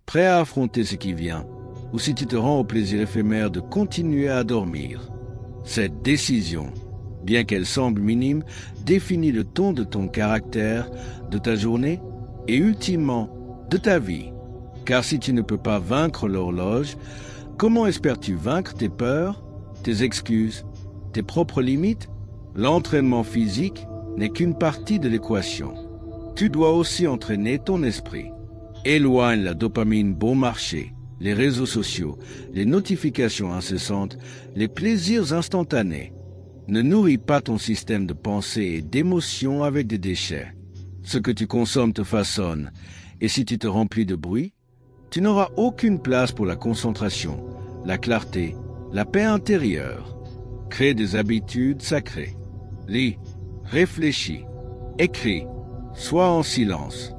prêt à affronter ce qui vient, ou si tu te rends au plaisir éphémère de continuer à dormir. Cette décision, bien qu'elle semble minime, définit le ton de ton caractère, de ta journée et ultimement de ta vie. Car si tu ne peux pas vaincre l'horloge, comment espères-tu vaincre tes peurs, tes excuses, tes propres limites? L'entraînement physique n'est qu'une partie de l'équation. Tu dois aussi entraîner ton esprit. Éloigne la dopamine bon marché, les réseaux sociaux, les notifications incessantes, les plaisirs instantanés. Ne nourris pas ton système de pensée et d'émotions avec des déchets. Ce que tu consommes te façonne, et si tu te remplis de bruit, tu n'auras aucune place pour la concentration, la clarté, la paix intérieure. Crée des habitudes sacrées. Lis, réfléchis, écris, sois en silence.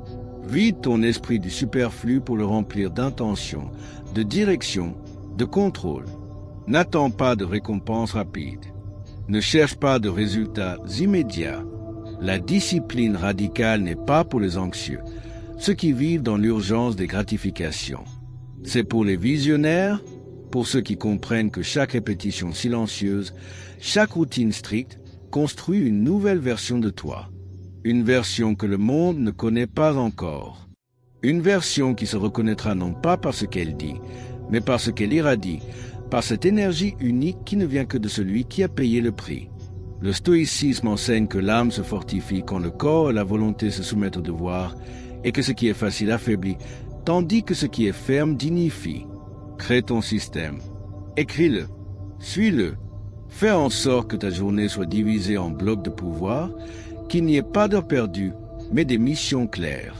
Vide ton esprit du superflu pour le remplir d'intention, de direction, de contrôle. N'attends pas de récompenses rapides. Ne cherche pas de résultats immédiats. La discipline radicale n'est pas pour les anxieux, ceux qui vivent dans l'urgence des gratifications. C'est pour les visionnaires, pour ceux qui comprennent que chaque répétition silencieuse, chaque routine stricte, construit une nouvelle version de toi. Une version que le monde ne connaît pas encore. Une version qui se reconnaîtra non pas par ce qu'elle dit, mais par ce qu'elle irradie, par cette énergie unique qui ne vient que de celui qui a payé le prix. Le stoïcisme enseigne que l'âme se fortifie quand le corps et la volonté se soumettent au devoir, et que ce qui est facile affaiblit, tandis que ce qui est ferme dignifie. Crée ton système. Écris-le. Suis-le. Fais en sorte que ta journée soit divisée en blocs de pouvoir, qu'il n'y ait pas d'heures perdues, mais des missions claires.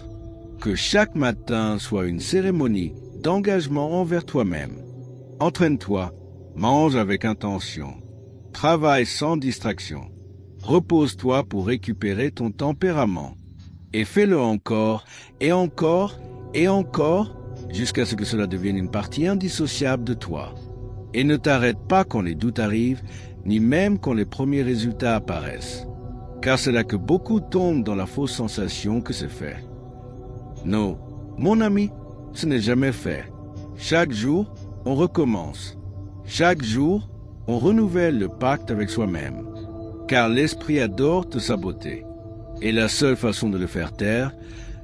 Que chaque matin soit une cérémonie d'engagement envers toi-même. Entraîne-toi, mange avec intention, travaille sans distraction, repose-toi pour récupérer ton tempérament, et fais-le encore, et encore, et encore, jusqu'à ce que cela devienne une partie indissociable de toi. Et ne t'arrête pas quand les doutes arrivent, ni même quand les premiers résultats apparaissent. car c'est là que beaucoup tombent dans la fausse sensation que c'est fait. Non, mon ami, ce n'est jamais fait. Chaque jour, on recommence. Chaque jour, on renouvelle le pacte avec soi-même, car l'esprit adore te saboter. Et la seule façon de le faire taire,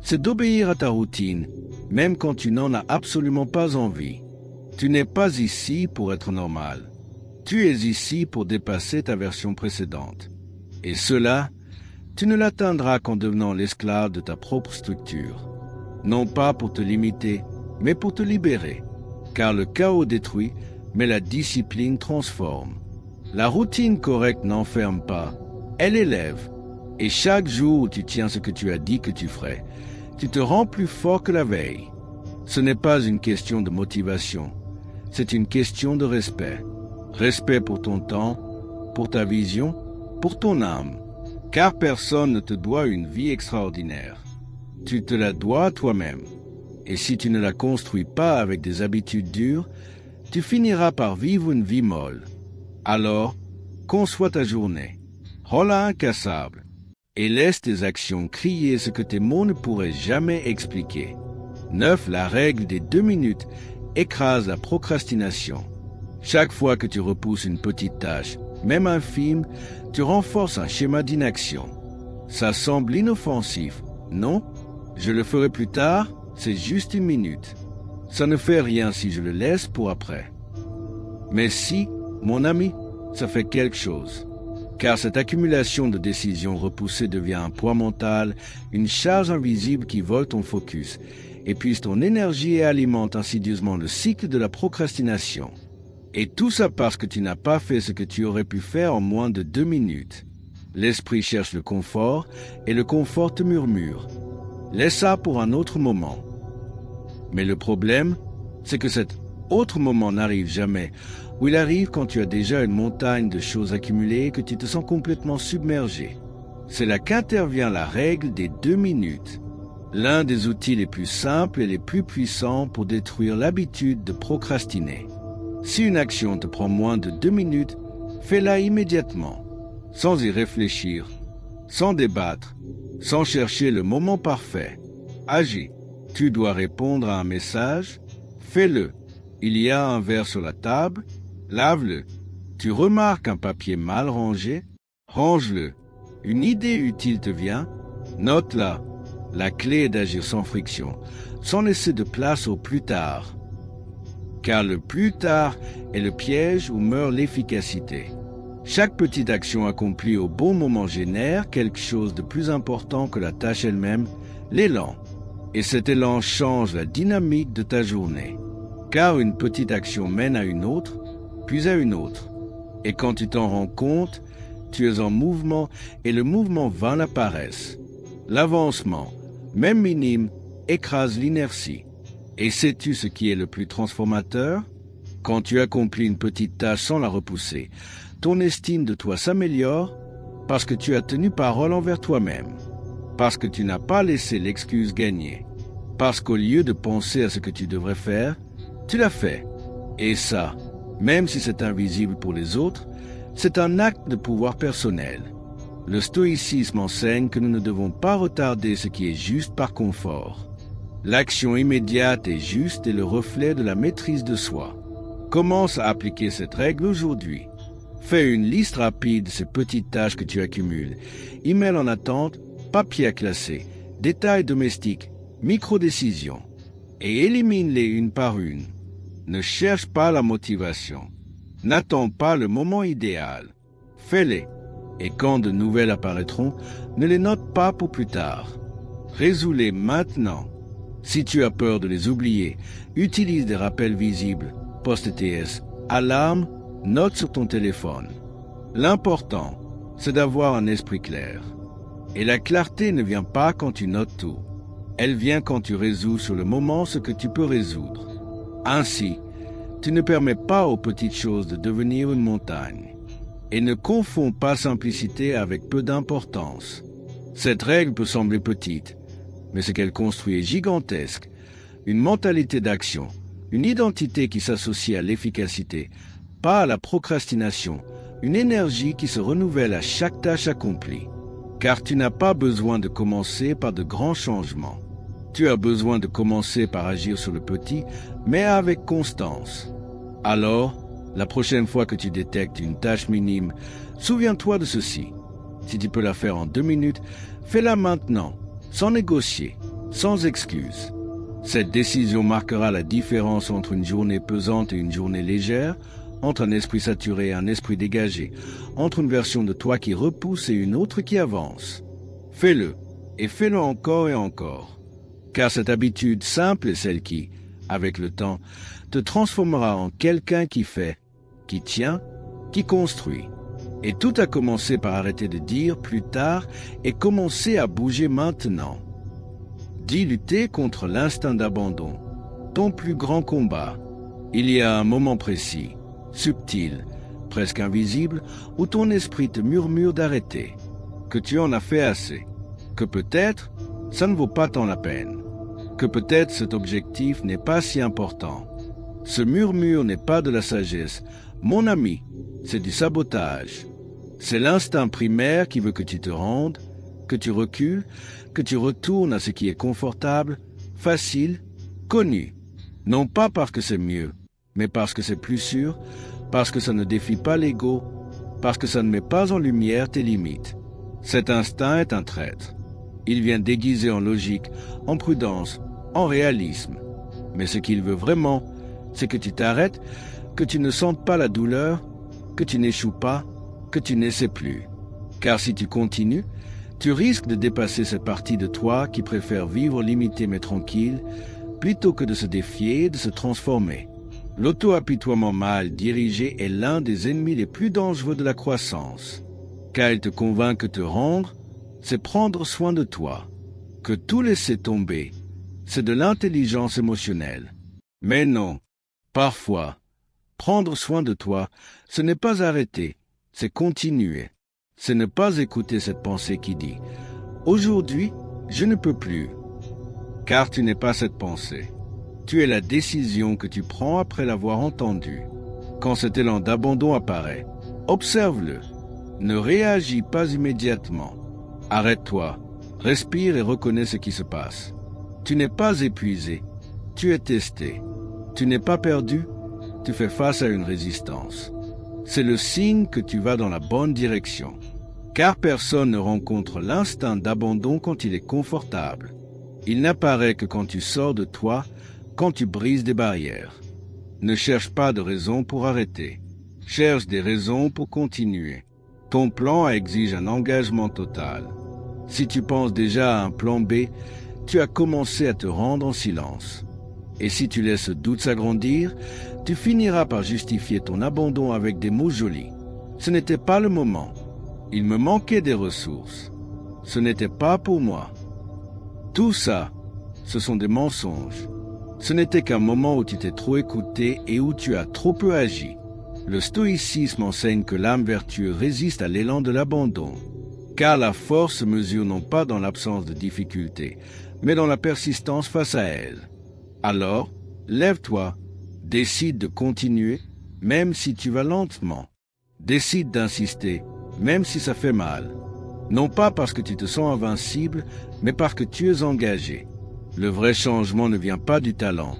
c'est d'obéir à ta routine, même quand tu n'en as absolument pas envie. Tu n'es pas ici pour être normal. Tu es ici pour dépasser ta version précédente. Et cela, tu ne l'atteindras qu'en devenant l'esclave de ta propre structure. Non pas pour te limiter, mais pour te libérer. Car le chaos détruit, mais la discipline transforme. La routine correcte n'enferme pas, elle élève. Et chaque jour où tu tiens ce que tu as dit que tu ferais, tu te rends plus fort que la veille. Ce n'est pas une question de motivation, c'est une question de respect. Respect pour ton temps, pour ta vision, pour ton âme. Car personne ne te doit une vie extraordinaire. Tu te la dois toi-même. Et si tu ne la construis pas avec des habitudes dures, tu finiras par vivre une vie molle. Alors, conçois ta journée. Rends-la incassable. Et laisse tes actions crier ce que tes mots ne pourraient jamais expliquer. 9. La règle des 2 minutes écrase la procrastination. Chaque fois que tu repousses une petite tâche, même infime, tu renforces un schéma d'inaction. Ça semble inoffensif, non? Je le ferai plus tard, c'est juste 1 minute. Ça ne fait rien si je le laisse pour après. Mais si, mon ami, ça fait quelque chose. Car cette accumulation de décisions repoussées devient un poids mental, une charge invisible qui vole ton focus, épuise ton énergie et alimente insidieusement le cycle de la procrastination. Et tout ça parce que tu n'as pas fait ce que tu aurais pu faire en moins de 2 minutes. L'esprit cherche le confort et le confort te murmure. Laisse ça pour un autre moment. Mais le problème, c'est que cet autre moment n'arrive jamais, ou il arrive quand tu as déjà une montagne de choses accumulées et que tu te sens complètement submergé. C'est là qu'intervient la règle des 2 minutes, l'un des outils les plus simples et les plus puissants pour détruire l'habitude de procrastiner. Si une action te prend moins de 2 minutes, fais-la immédiatement, sans y réfléchir, sans débattre, sans chercher le moment parfait. Agis. Tu dois répondre à un message, fais-le. Il y a un verre sur la table, lave-le. Tu remarques un papier mal rangé, range-le. Une idée utile te vient, note-la. La clé est d'agir sans friction, sans laisser de place au plus tard. Car le plus tard est le piège où meurt l'efficacité. Chaque petite action accomplie au bon moment génère quelque chose de plus important que la tâche elle-même, l'élan. Et cet élan change la dynamique de ta journée. Car une petite action mène à une autre, puis à une autre. Et quand tu t'en rends compte, tu es en mouvement et le mouvement vain la paresse. L'avancement, même minime, écrase l'inertie. Et sais-tu ce qui est le plus transformateur? Quand tu accomplis une petite tâche sans la repousser, ton estime de toi s'améliore parce que tu as tenu parole envers toi-même, parce que tu n'as pas laissé l'excuse gagner, parce qu'au lieu de penser à ce que tu devrais faire, tu l'as fait. Et ça, même si c'est invisible pour les autres, c'est un acte de pouvoir personnel. Le stoïcisme enseigne que nous ne devons pas retarder ce qui est juste par confort. L'action immédiate et juste est le reflet de la maîtrise de soi. Commence à appliquer cette règle aujourd'hui. Fais une liste rapide de ces petites tâches que tu accumules. Email en attente, papier à classer, détails domestiques, micro-décisions. Et élimine-les une par une. Ne cherche pas la motivation. N'attends pas le moment idéal. Fais-les. Et quand de nouvelles apparaîtront, ne les note pas pour plus tard. Résous-les maintenant. Si tu as peur de les oublier, utilise des rappels visibles, post-TS, alarme, note sur ton téléphone. L'important, c'est d'avoir un esprit clair. Et la clarté ne vient pas quand tu notes tout. Elle vient quand tu résous sur le moment ce que tu peux résoudre. Ainsi, tu ne permets pas aux petites choses de devenir une montagne. Et ne confonds pas simplicité avec peu d'importance. Cette règle peut sembler petite, mais ce qu'elle construit est gigantesque. Une mentalité d'action, une identité qui s'associe à l'efficacité, pas à la procrastination, une énergie qui se renouvelle à chaque tâche accomplie. car tu n'as pas besoin de commencer par de grands changements. Tu as besoin de commencer par agir sur le petit, mais avec constance. Alors, la prochaine fois que tu détectes une tâche minime, souviens-toi de ceci. Si tu peux la faire en 2 minutes, fais-la maintenant, sans négocier, sans excuse. Cette décision marquera la différence entre une journée pesante et une journée légère, entre un esprit saturé et un esprit dégagé, entre une version de toi qui repousse et une autre qui avance. Fais-le, et fais-le encore et encore. Car cette habitude simple est celle qui, avec le temps, te transformera en quelqu'un qui fait, qui tient, qui construit. Et tout a commencé par arrêter de dire plus tard et commencer à bouger maintenant. Dis lutter contre l'instinct d'abandon, ton plus grand combat. Il y a un moment précis, subtil, presque invisible, où ton esprit te murmure d'arrêter, que tu en as fait assez, que peut-être ça ne vaut pas tant la peine, que peut-être cet objectif n'est pas si important. Ce murmure n'est pas de la sagesse, mon ami, c'est du sabotage. C'est l'instinct primaire qui veut que tu te rendes, que tu recules, que tu retournes à ce qui est confortable, facile, connu. Non pas parce que c'est mieux, mais parce que c'est plus sûr, parce que ça ne défie pas l'ego, parce que ça ne met pas en lumière tes limites. Cet instinct est un traître. Il vient déguisé en logique, en prudence, en réalisme. Mais ce qu'il veut vraiment, c'est que tu t'arrêtes, que tu ne sentes pas la douleur, que tu n'échoues pas, que tu n'essaies plus. Car si tu continues, tu risques de dépasser cette partie de toi qui préfère vivre limité mais tranquille, plutôt que de se défier et de se transformer. L'auto-apitoiement mal dirigé est l'un des ennemis les plus dangereux de la croissance, car il te convainc que te rendre, c'est prendre soin de toi, que tout laisser tomber, c'est de l'intelligence émotionnelle. Mais non, parfois, prendre soin de toi, ce n'est pas arrêter, c'est continuer. C'est ne pas écouter cette pensée qui dit « Aujourd'hui, je ne peux plus ». Car tu n'es pas cette pensée. Tu es la décision que tu prends après l'avoir entendue. Quand cet élan d'abandon apparaît, observe-le. Ne réagis pas immédiatement. Arrête-toi, respire et reconnais ce qui se passe. Tu n'es pas épuisé, tu es testé. Tu n'es pas perdu, tu fais face à une résistance. C'est le signe que tu vas dans la bonne direction. Car personne ne rencontre l'instinct d'abandon quand il est confortable. Il n'apparaît que quand tu sors de toi, quand tu brises des barrières. Ne cherche pas de raison pour arrêter. Cherche des raisons pour continuer. Ton plan exige un engagement total. Si tu penses déjà à un plan B, tu as commencé à te rendre en silence. Et si tu laisses ce doute s'agrandir, tu finiras par justifier ton abandon avec des mots jolis. Ce n'était pas le moment. Il me manquait des ressources. Ce n'était pas pour moi. Tout ça, ce sont des mensonges. Ce n'était qu'un moment où tu t'es trop écouté et où tu as trop peu agi. Le stoïcisme enseigne que l'âme vertueuse résiste à l'élan de l'abandon, car la force se mesure non pas dans l'absence de difficultés, mais dans la persistance face à elles. Alors, lève-toi, décide de continuer, même si tu vas lentement. Décide d'insister, même si ça fait mal. Non pas parce que tu te sens invincible, mais parce que tu es engagé. Le vrai changement ne vient pas du talent.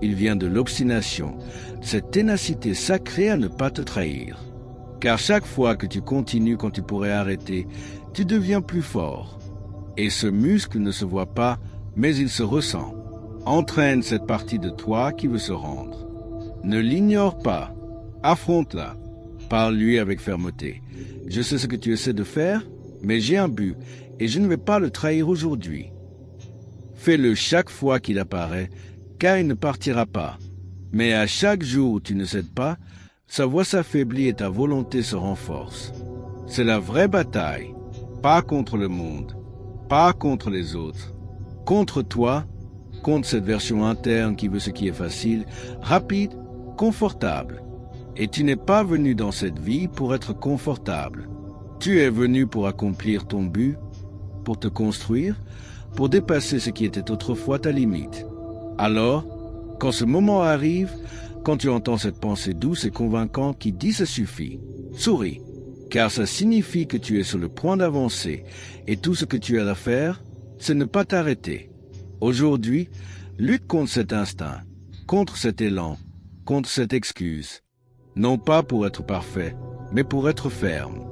Il vient de l'obstination, cette ténacité sacrée à ne pas te trahir. Car chaque fois que tu continues quand tu pourrais arrêter, tu deviens plus fort. Et ce muscle ne se voit pas, mais il se ressent. Entraîne cette partie de toi qui veut se rendre. Ne l'ignore pas. Affronte-la. Parle-lui avec fermeté. Je sais ce que tu essaies de faire, mais j'ai un but, et je ne vais pas le trahir aujourd'hui. Fais-le chaque fois qu'il apparaît, car il ne partira pas. Mais à chaque jour où tu ne cèdes pas, sa voix s'affaiblit et ta volonté se renforce. C'est la vraie bataille, pas contre le monde, pas contre les autres, contre toi, contre cette version interne qui veut ce qui est facile, rapide, confortable. Et tu n'es pas venu dans cette vie pour être confortable. Tu es venu pour accomplir ton but, pour te construire, pour dépasser ce qui était autrefois ta limite. Alors, quand ce moment arrive, quand tu entends cette pensée douce et convaincante qui dit « ça suffit », souris, car ça signifie que tu es sur le point d'avancer et tout ce que tu as à faire, c'est ne pas t'arrêter. Aujourd'hui, lutte contre cet instinct, contre cet élan, contre cette excuse. Non pas pour être parfait, mais pour être ferme.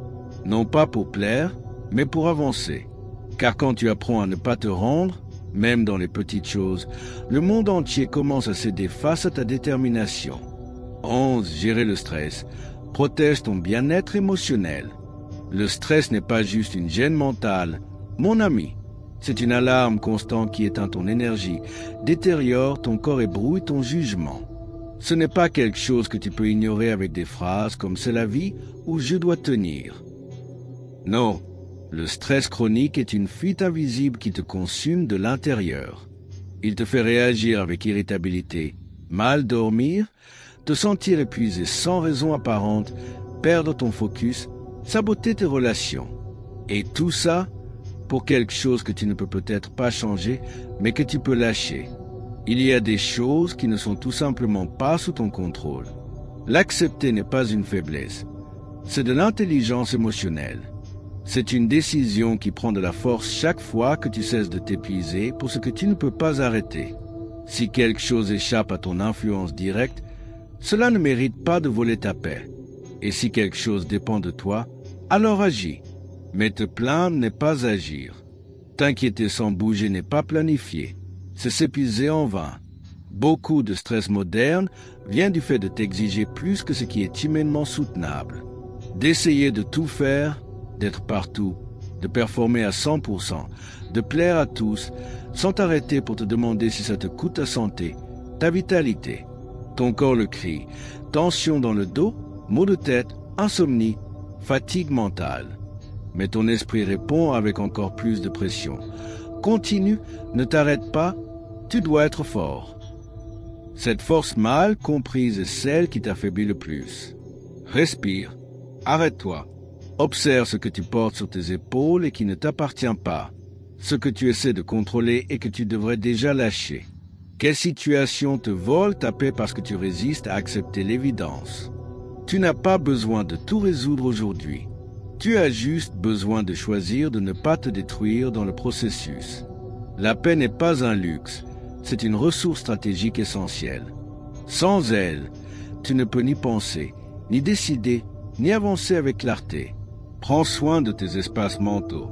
Non pas pour plaire, mais pour avancer. Car quand tu apprends à ne pas te rendre, même dans les petites choses, le monde entier commence à céder face à ta détermination. 11. Gérer le stress. Protège ton bien-être émotionnel. Le stress n'est pas juste une gêne mentale, mon ami. C'est une alarme constante qui éteint ton énergie, détériore ton corps et brouille ton jugement. Ce n'est pas quelque chose que tu peux ignorer avec des phrases comme « c'est la vie » ou « je dois tenir ». Non, le stress chronique est une fuite invisible qui te consume de l'intérieur. Il te fait réagir avec irritabilité, mal dormir, te sentir épuisé sans raison apparente, perdre ton focus, saboter tes relations. Et tout ça pour quelque chose que tu ne peux peut-être pas changer, mais que tu peux lâcher. Il y a des choses qui ne sont tout simplement pas sous ton contrôle. L'accepter n'est pas une faiblesse, c'est de l'intelligence émotionnelle. C'est une décision qui prend de la force chaque fois que tu cesses de t'épuiser pour ce que tu ne peux pas arrêter. Si quelque chose échappe à ton influence directe, cela ne mérite pas de voler ta paix. Et si quelque chose dépend de toi, alors agis. Mais te plaindre n'est pas agir. T'inquiéter sans bouger n'est pas planifier. C'est s'épuiser en vain. Beaucoup de stress moderne vient du fait de t'exiger plus que ce qui est humainement soutenable. D'essayer de tout faire, d'être partout, de performer à 100%, de plaire à tous, sans t'arrêter pour te demander si ça te coûte ta santé, ta vitalité. Ton corps le crie, tension dans le dos, maux de tête, insomnie, fatigue mentale. Mais ton esprit répond avec encore plus de pression. Continue, ne t'arrête pas, tu dois être fort. Cette force mal comprise est celle qui t'affaiblit le plus. Respire, arrête-toi, observe ce que tu portes sur tes épaules et qui ne t'appartient pas, ce que tu essaies de contrôler et que tu devrais déjà lâcher. Quelle situation te vole ta paix parce que tu résistes à accepter l'évidence? Tu n'as pas besoin de tout résoudre aujourd'hui. Tu as juste besoin de choisir de ne pas te détruire dans le processus. La paix n'est pas un luxe, c'est une ressource stratégique essentielle. Sans elle, tu ne peux ni penser, ni décider, ni avancer avec clarté. Prends soin de tes espaces mentaux.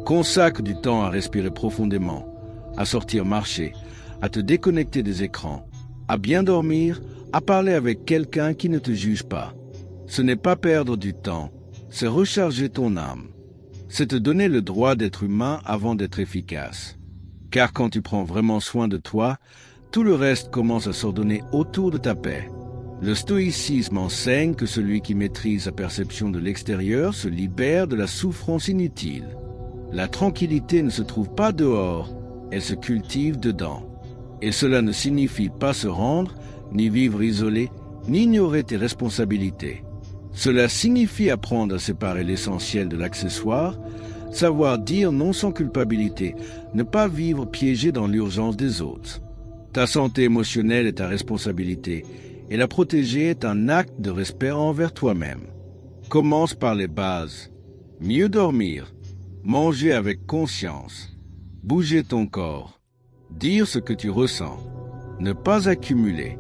Consacre du temps à respirer profondément, à sortir marcher, à te déconnecter des écrans, à bien dormir, à parler avec quelqu'un qui ne te juge pas. Ce n'est pas perdre du temps, c'est recharger ton âme. C'est te donner le droit d'être humain avant d'être efficace. Car quand tu prends vraiment soin de toi, tout le reste commence à s'ordonner autour de ta paix. Le stoïcisme enseigne que celui qui maîtrise sa perception de l'extérieur se libère de la souffrance inutile. La tranquillité ne se trouve pas dehors, elle se cultive dedans. Et cela ne signifie pas se rendre, ni vivre isolé, ni ignorer tes responsabilités. Cela signifie apprendre à séparer l'essentiel de l'accessoire, savoir dire non sans culpabilité, ne pas vivre piégé dans l'urgence des autres. Ta santé émotionnelle est ta responsabilité, et la protéger est un acte de respect envers toi-même. Commence par les bases. Mieux dormir, manger avec conscience, bouger ton corps, dire ce que tu ressens, ne pas accumuler,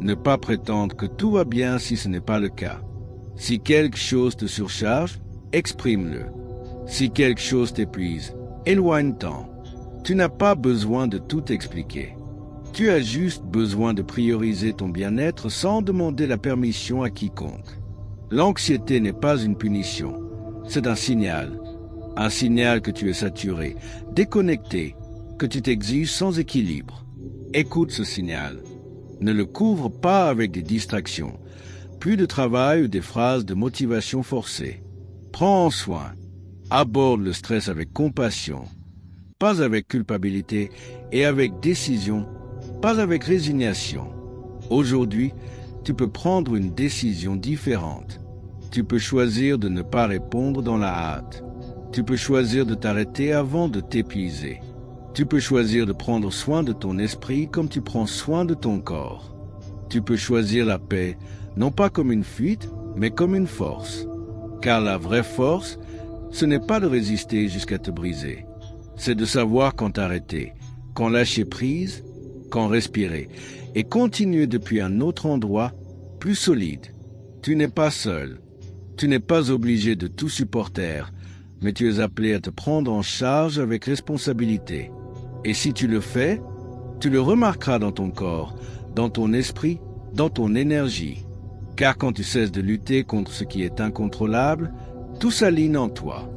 ne pas prétendre que tout va bien si ce n'est pas le cas. Si quelque chose te surcharge, exprime-le. Si quelque chose t'épuise, éloigne-t'en. Tu n'as pas besoin de tout expliquer. Tu as juste besoin de prioriser ton bien-être sans demander la permission à quiconque. L'anxiété n'est pas une punition, c'est un signal. Un signal que tu es saturé, déconnecté, que tu t'exiges sans équilibre. Écoute ce signal. Ne le couvre pas avec des distractions. Plus de travail ou des phrases de motivation forcées. Prends soin. Aborde le stress avec compassion, pas avec culpabilité et avec décision, pas avec résignation. Aujourd'hui, tu peux prendre une décision différente. Tu peux choisir de ne pas répondre dans la hâte. Tu peux choisir de t'arrêter avant de t'épuiser. Tu peux choisir de prendre soin de ton esprit comme tu prends soin de ton corps. Tu peux choisir la paix, non pas comme une fuite, mais comme une force. Car la vraie force, ce n'est pas de résister jusqu'à te briser. C'est de savoir quand t'arrêter, quand lâcher prise, quand respirer, et continuer depuis un autre endroit, plus solide. Tu n'es pas seul. Tu n'es pas obligé de tout supporter, mais tu es appelé à te prendre en charge avec responsabilité. Et si tu le fais, tu le remarqueras dans ton corps, dans ton esprit, dans ton énergie. Car quand tu cesses de lutter contre ce qui est incontrôlable, tout s'aligne en toi.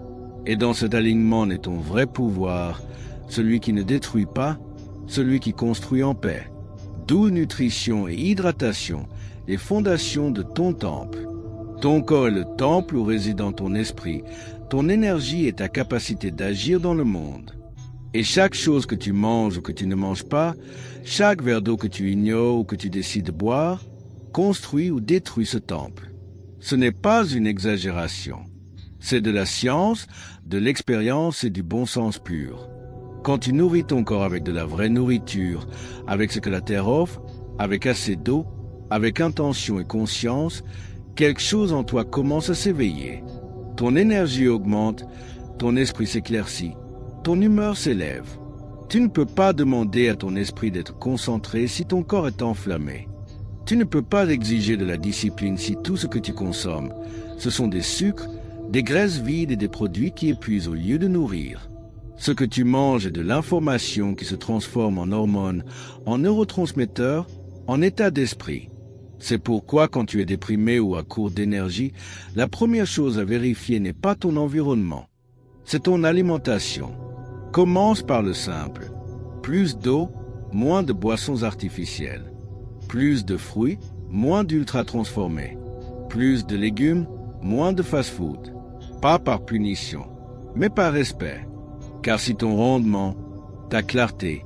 Et dans cet alignement naît ton vrai pouvoir, celui qui ne détruit pas, celui qui construit en paix. D'où nutrition et hydratation, les fondations de ton temple. Ton corps est le temple où réside ton esprit, ton énergie et ta capacité d'agir dans le monde. Et chaque chose que tu manges ou que tu ne manges pas, chaque verre d'eau que tu ignores ou que tu décides de boire, construit ou détruit ce temple. Ce n'est pas une exagération. C'est de la science, de l'expérience et du bon sens pur. Quand tu nourris ton corps avec de la vraie nourriture, avec ce que la terre offre, avec assez d'eau, avec intention et conscience, quelque chose en toi commence à s'éveiller. Ton énergie augmente, ton esprit s'éclaircit, ton humeur s'élève. Tu ne peux pas demander à ton esprit d'être concentré si ton corps est enflammé. Tu ne peux pas exiger de la discipline si tout ce que tu consommes, ce sont des sucres, des graisses vides et des produits qui épuisent au lieu de nourrir. Ce que tu manges est de l'information qui se transforme en hormones, en neurotransmetteurs, en état d'esprit. C'est pourquoi quand tu es déprimé ou à court d'énergie, la première chose à vérifier n'est pas ton environnement, c'est ton alimentation. Commence par le simple. Plus d'eau, moins de boissons artificielles. Plus de fruits, moins d'ultra transformés. Plus de légumes, moins de fast-food. Pas par punition, mais par respect. Car si ton rendement, ta clarté,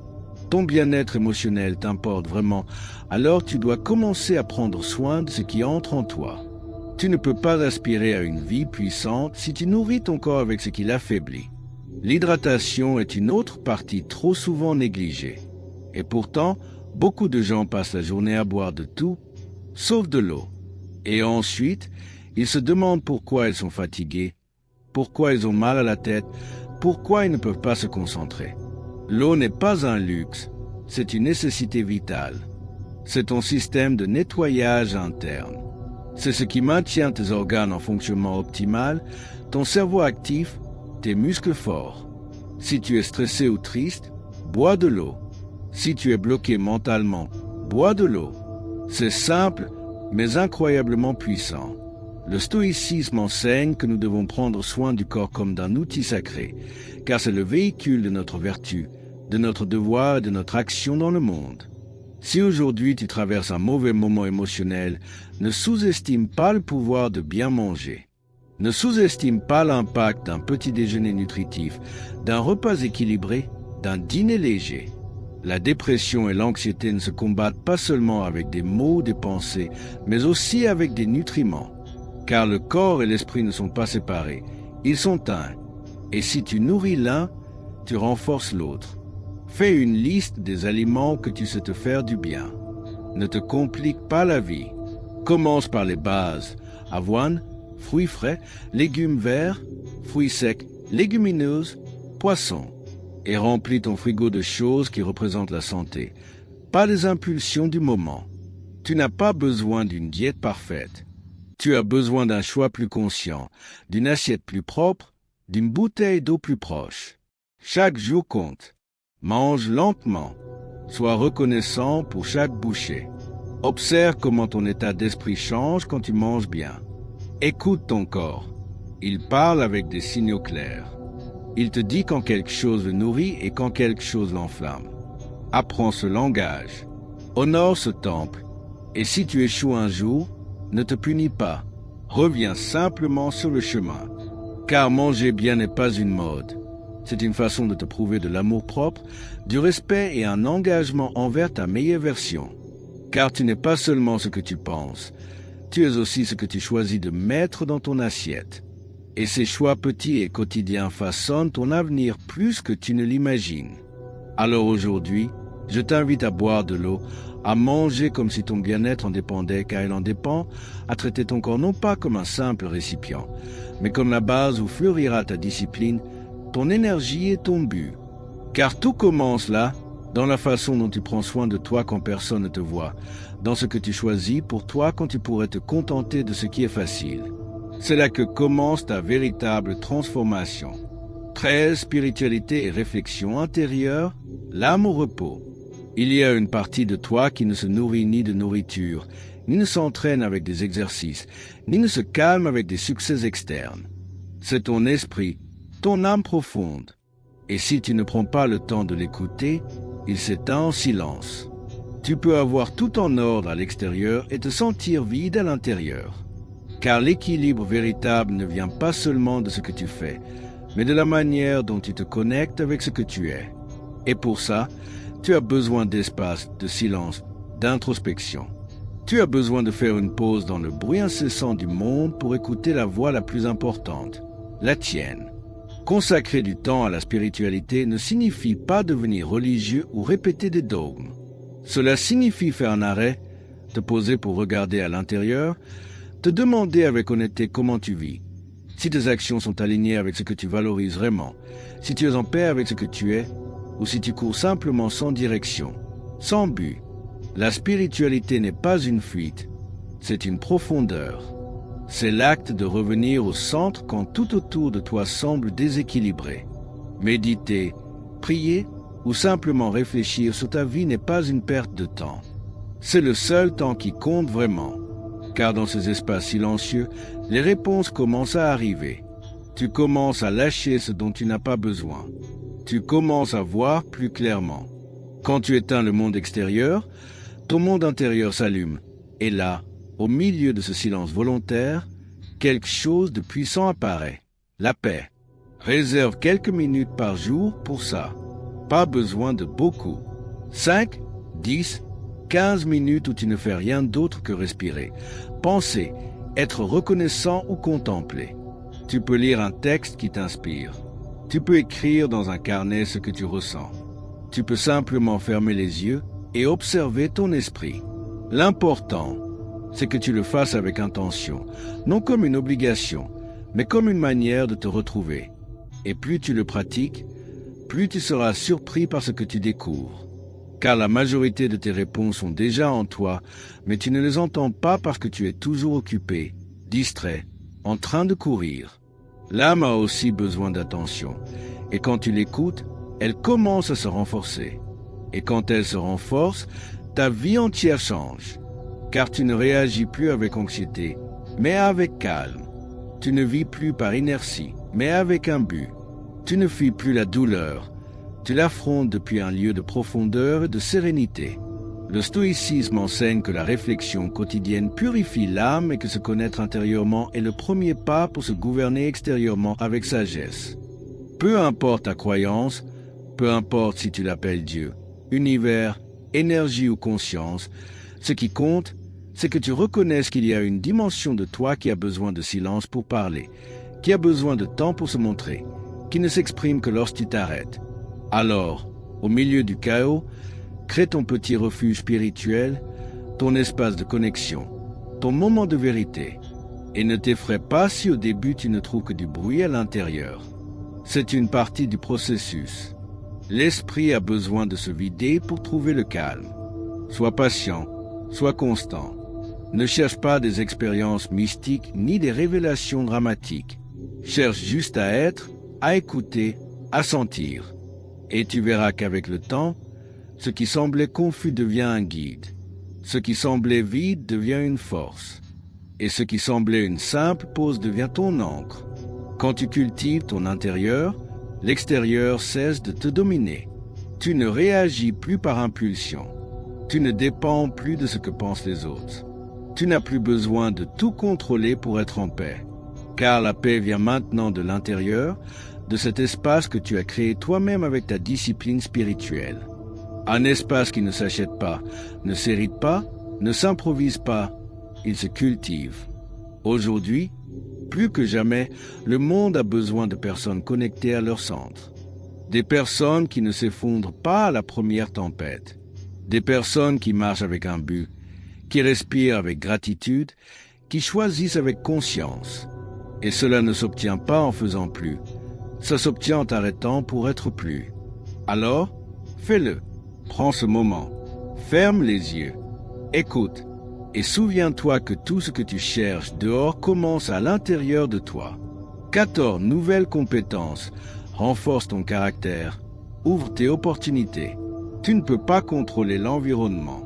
ton bien-être émotionnel t'importe vraiment, alors tu dois commencer à prendre soin de ce qui entre en toi. Tu ne peux pas aspirer à une vie puissante si tu nourris ton corps avec ce qui l'affaiblit. L'hydratation est une autre partie trop souvent négligée. Et pourtant, beaucoup de gens passent la journée à boire de tout, sauf de l'eau. Et ensuite, ils se demandent pourquoi ils sont fatigués, pourquoi ils ont mal à la tête, pourquoi ils ne peuvent pas se concentrer. L'eau n'est pas un luxe, c'est une nécessité vitale. C'est ton système de nettoyage interne. C'est ce qui maintient tes organes en fonctionnement optimal, ton cerveau actif, tes muscles forts. Si tu es stressé ou triste, bois de l'eau. Si tu es bloqué mentalement, bois de l'eau. C'est simple, mais incroyablement puissant. Le stoïcisme enseigne que nous devons prendre soin du corps comme d'un outil sacré, car c'est le véhicule de notre vertu, de notre devoir et de notre action dans le monde. Si aujourd'hui tu traverses un mauvais moment émotionnel, ne sous-estime pas le pouvoir de bien manger. Ne sous-estime pas l'impact d'un petit déjeuner nutritif, d'un repas équilibré, d'un dîner léger. La dépression et l'anxiété ne se combattent pas seulement avec des mots ou des pensées, mais aussi avec des nutriments. Car le corps et l'esprit ne sont pas séparés, ils sont un. Et si tu nourris l'un, tu renforces l'autre. Fais une liste des aliments que tu sais te faire du bien. Ne te complique pas la vie. Commence par les bases. Avoine, fruits frais, légumes verts, fruits secs, légumineuses, poissons. Et remplis ton frigo de choses qui représentent la santé. Pas des impulsions du moment. Tu n'as pas besoin d'une diète parfaite. Tu as besoin d'un choix plus conscient, d'une assiette plus propre, d'une bouteille d'eau plus proche. Chaque jour compte. Mange lentement. Sois reconnaissant pour chaque bouchée. Observe comment ton état d'esprit change quand tu manges bien. Écoute ton corps. Il parle avec des signaux clairs. Il te dit quand quelque chose le nourrit et quand quelque chose l'enflamme. Apprends ce langage. Honore ce temple. Et si tu échoues un jour, ne te punis pas. Reviens simplement sur le chemin. Car manger bien n'est pas une mode. C'est une façon de te prouver de l'amour-propre, du respect et un engagement envers ta meilleure version. Car tu n'es pas seulement ce que tu penses, tu es aussi ce que tu choisis de mettre dans ton assiette. Et ces choix petits et quotidiens façonnent ton avenir plus que tu ne l'imagines. Alors aujourd'hui, Je t'invite à boire de l'eau, à manger comme si ton bien-être en dépendait, car il en dépend, à traiter ton corps non pas comme un simple récipient, mais comme la base où fleurira ta discipline, ton énergie et ton but. Car tout commence là, dans la façon dont tu prends soin de toi quand personne ne te voit, dans ce que tu choisis pour toi quand tu pourrais te contenter de ce qui est facile. C'est là que commence ta véritable transformation. 13. Spiritualité et réflexion intérieure, l'âme au repos. Il y a une partie de toi qui ne se nourrit ni de nourriture, ni ne s'entraîne avec des exercices, ni ne se calme avec des succès externes. C'est ton esprit, ton âme profonde. Et si tu ne prends pas le temps de l'écouter, il s'éteint en silence. Tu peux avoir tout en ordre à l'extérieur et te sentir vide à l'intérieur. Car l'équilibre véritable ne vient pas seulement de ce que tu fais, mais de la manière dont tu te connectes avec ce que tu es. Et pour ça, tu as besoin d'espace, de silence, d'introspection. Tu as besoin de faire une pause dans le bruit incessant du monde pour écouter la voix la plus importante, la tienne. Consacrer du temps à la spiritualité ne signifie pas devenir religieux ou répéter des dogmes. Cela signifie faire un arrêt, te poser pour regarder à l'intérieur, te demander avec honnêteté comment tu vis, si tes actions sont alignées avec ce que tu valorises vraiment, si tu es en paix avec ce que tu es, ou si tu cours simplement sans direction, sans but. La spiritualité n'est pas une fuite, c'est une profondeur. C'est l'acte de revenir au centre quand tout autour de toi semble déséquilibré. Méditer, prier ou simplement réfléchir sur ta vie n'est pas une perte de temps. C'est le seul temps qui compte vraiment. Car dans ces espaces silencieux, les réponses commencent à arriver. Tu commences à lâcher ce dont tu n'as pas besoin. Tu commences à voir plus clairement. Quand tu éteins le monde extérieur, ton monde intérieur s'allume. Et là, au milieu de ce silence volontaire, quelque chose de puissant apparaît. La paix. Réserve quelques minutes par jour pour ça. Pas besoin de beaucoup. 5, 10, 15 minutes où tu ne fais rien d'autre que respirer, penser, être reconnaissant ou contempler. Tu peux lire un texte qui t'inspire. Tu peux écrire dans un carnet ce que tu ressens. Tu peux simplement fermer les yeux et observer ton esprit. L'important, c'est que tu le fasses avec intention, non comme une obligation, mais comme une manière de te retrouver. Et plus tu le pratiques, plus tu seras surpris par ce que tu découvres. Car la majorité de tes réponses sont déjà en toi, mais tu ne les entends pas parce que tu es toujours occupé, distrait, en train de courir. L'âme a aussi besoin d'attention, et quand tu l'écoutes, elle commence à se renforcer. Et quand elle se renforce, ta vie entière change, car tu ne réagis plus avec anxiété, mais avec calme. Tu ne vis plus par inertie, mais avec un but. Tu ne fuis plus la douleur, tu l'affrontes depuis un lieu de profondeur et de sérénité. Le stoïcisme enseigne que la réflexion quotidienne purifie l'âme et que se connaître intérieurement est le premier pas pour se gouverner extérieurement avec sagesse. Peu importe ta croyance, peu importe si tu l'appelles Dieu, univers, énergie ou conscience, ce qui compte, c'est que tu reconnaisses qu'il y a une dimension de toi qui a besoin de silence pour parler, qui a besoin de temps pour se montrer, qui ne s'exprime que lorsque tu t'arrêtes. Alors, au milieu du chaos, crée ton petit refuge spirituel, ton espace de connexion, ton moment de vérité. Et ne t'effraie pas si au début tu ne trouves que du bruit à l'intérieur. C'est une partie du processus. L'esprit a besoin de se vider pour trouver le calme. Sois patient, sois constant. Ne cherche pas des expériences mystiques ni des révélations dramatiques. Cherche juste à être, à écouter, à sentir. Et tu verras qu'avec le temps, ce qui semblait confus devient un guide. Ce qui semblait vide devient une force. Et ce qui semblait une simple pause devient ton encre. Quand tu cultives ton intérieur, l'extérieur cesse de te dominer. Tu ne réagis plus par impulsion. Tu ne dépends plus de ce que pensent les autres. Tu n'as plus besoin de tout contrôler pour être en paix. Car la paix vient maintenant de l'intérieur, de cet espace que tu as créé toi-même avec ta discipline spirituelle. Un espace qui ne s'achète pas, ne s'hérite pas, ne s'improvise pas, il se cultive. Aujourd'hui, plus que jamais, le monde a besoin de personnes connectées à leur centre. Des personnes qui ne s'effondrent pas à la première tempête. Des personnes qui marchent avec un but, qui respirent avec gratitude, qui choisissent avec conscience. Et cela ne s'obtient pas en faisant plus. Ça s'obtient en t'arrêtant pour être plus. Alors, fais-le. Prends ce moment. Ferme les yeux. Écoute. Et souviens-toi que tout ce que tu cherches dehors commence à l'intérieur de toi. 14 nouvelles compétences renforcent ton caractère, ouvrent tes opportunités. Tu ne peux pas contrôler l'environnement.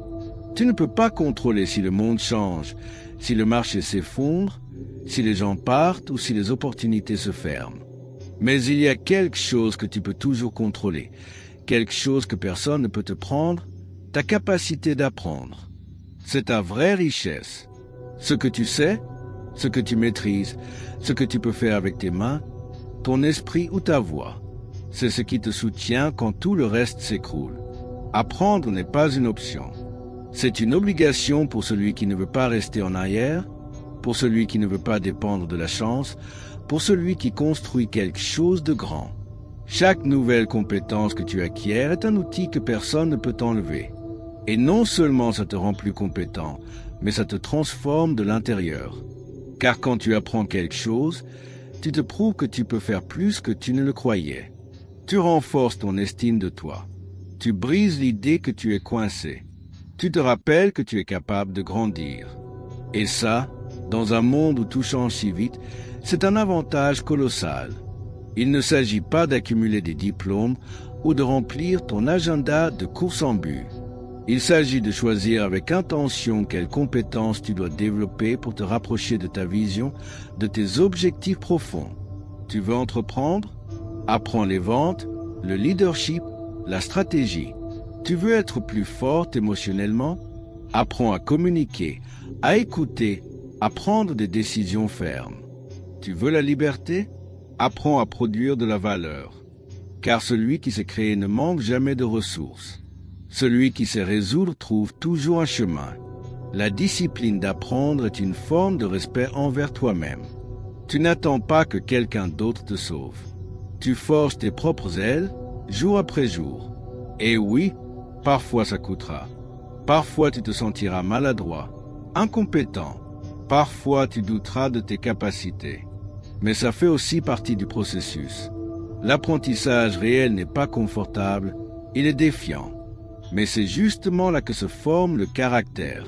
Tu ne peux pas contrôler si le monde change, si le marché s'effondre, si les gens partent ou si les opportunités se ferment. Mais il y a quelque chose que tu peux toujours contrôler, quelque chose que personne ne peut te prendre, ta capacité d'apprendre. C'est ta vraie richesse. Ce que tu sais, ce que tu maîtrises, ce que tu peux faire avec tes mains, ton esprit ou ta voix. C'est ce qui te soutient quand tout le reste s'écroule. Apprendre n'est pas une option. C'est une obligation pour celui qui ne veut pas rester en arrière, pour celui qui ne veut pas dépendre de la chance, pour celui qui construit quelque chose de grand. Chaque nouvelle compétence que tu acquiers est un outil que personne ne peut t'enlever. Et non seulement ça te rend plus compétent, mais ça te transforme de l'intérieur. Car quand tu apprends quelque chose, tu te prouves que tu peux faire plus que tu ne le croyais. Tu renforces ton estime de toi. Tu brises l'idée que tu es coincé. Tu te rappelles que tu es capable de grandir. Et ça, dans un monde où tout change si vite, c'est un avantage colossal. Il ne s'agit pas d'accumuler des diplômes ou de remplir ton agenda de course en but. Il s'agit de choisir avec intention quelles compétences tu dois développer pour te rapprocher de ta vision, de tes objectifs profonds. Tu veux entreprendre? Apprends les ventes, le leadership, la stratégie. Tu veux être plus forte émotionnellement? Apprends à communiquer, à écouter, à prendre des décisions fermes. Tu veux la liberté? Apprends à produire de la valeur. Car celui qui s'est créé ne manque jamais de ressources. Celui qui sait résoudre trouve toujours un chemin. La discipline d'apprendre est une forme de respect envers toi-même. Tu n'attends pas que quelqu'un d'autre te sauve. Tu forges tes propres ailes, jour après jour. Et oui, parfois ça coûtera. Parfois tu te sentiras maladroit, incompétent. Parfois tu douteras de tes capacités. Mais ça fait aussi partie du processus. L'apprentissage réel n'est pas confortable, il est défiant. Mais c'est justement là que se forme le caractère.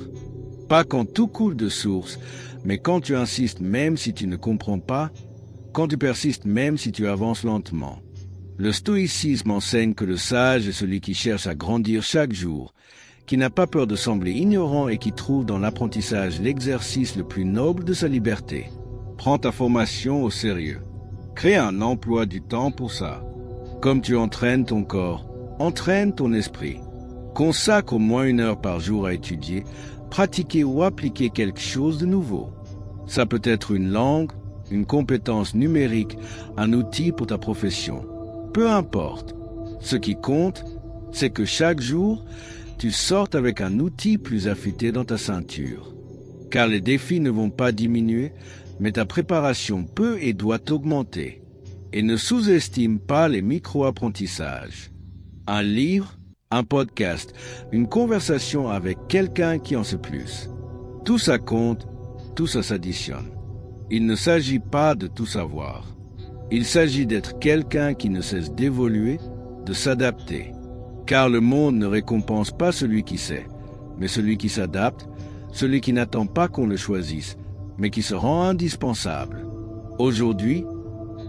Pas quand tout coule de source, mais quand tu insistes même si tu ne comprends pas, quand tu persistes même si tu avances lentement. Le stoïcisme enseigne que le sage est celui qui cherche à grandir chaque jour, qui n'a pas peur de sembler ignorant et qui trouve dans l'apprentissage l'exercice le plus noble de sa liberté. Prends ta formation au sérieux. Crée un emploi du temps pour ça. Comme tu entraînes ton corps, entraîne ton esprit. Consacre au moins 1 heure par jour à étudier, pratiquer ou appliquer quelque chose de nouveau. Ça peut être une langue, une compétence numérique, un outil pour ta profession. Peu importe. Ce qui compte, c'est que chaque jour, tu sortes avec un outil plus affûté dans ta ceinture. Car les défis ne vont pas diminuer, mais ta préparation peut et doit augmenter. Et ne sous-estime pas les micro-apprentissages. Un livre, un podcast, une conversation avec quelqu'un qui en sait plus. Tout ça compte, tout ça s'additionne. Il ne s'agit pas de tout savoir. Il s'agit d'être quelqu'un qui ne cesse d'évoluer, de s'adapter. Car le monde ne récompense pas celui qui sait, mais celui qui s'adapte, celui qui n'attend pas qu'on le choisisse, mais qui se rend indispensable. Aujourd'hui,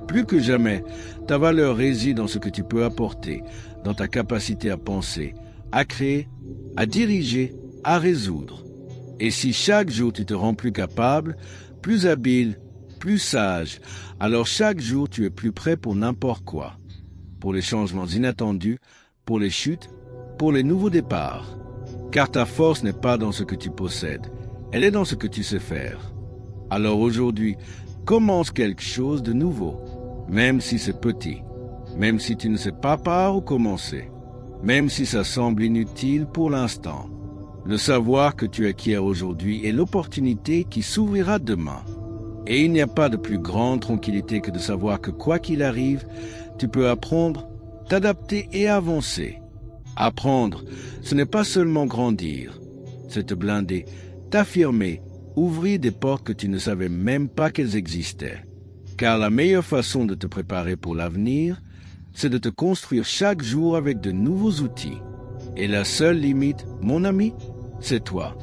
plus que jamais, ta valeur réside dans ce que tu peux apporter, dans ta capacité à penser, à créer, à diriger, à résoudre. Et si chaque jour tu te rends plus capable, plus habile, plus sage, alors chaque jour tu es plus prêt pour n'importe quoi. Pour les changements inattendus, pour les chutes, pour les nouveaux départs. Car ta force n'est pas dans ce que tu possèdes, elle est dans ce que tu sais faire. Alors aujourd'hui, commence quelque chose de nouveau, même si c'est petit, même si tu ne sais pas par où commencer, même si ça semble inutile pour l'instant. Le savoir que tu acquiers aujourd'hui est l'opportunité qui s'ouvrira demain. Et il n'y a pas de plus grande tranquillité que de savoir que quoi qu'il arrive, tu peux apprendre, t'adapter et avancer. Apprendre, ce n'est pas seulement grandir, c'est te blinder, t'affirmer, ouvrir des portes que tu ne savais même pas qu'elles existaient. Car la meilleure façon de te préparer pour l'avenir, c'est de te construire chaque jour avec de nouveaux outils. Et la seule limite, mon ami, c'est toi.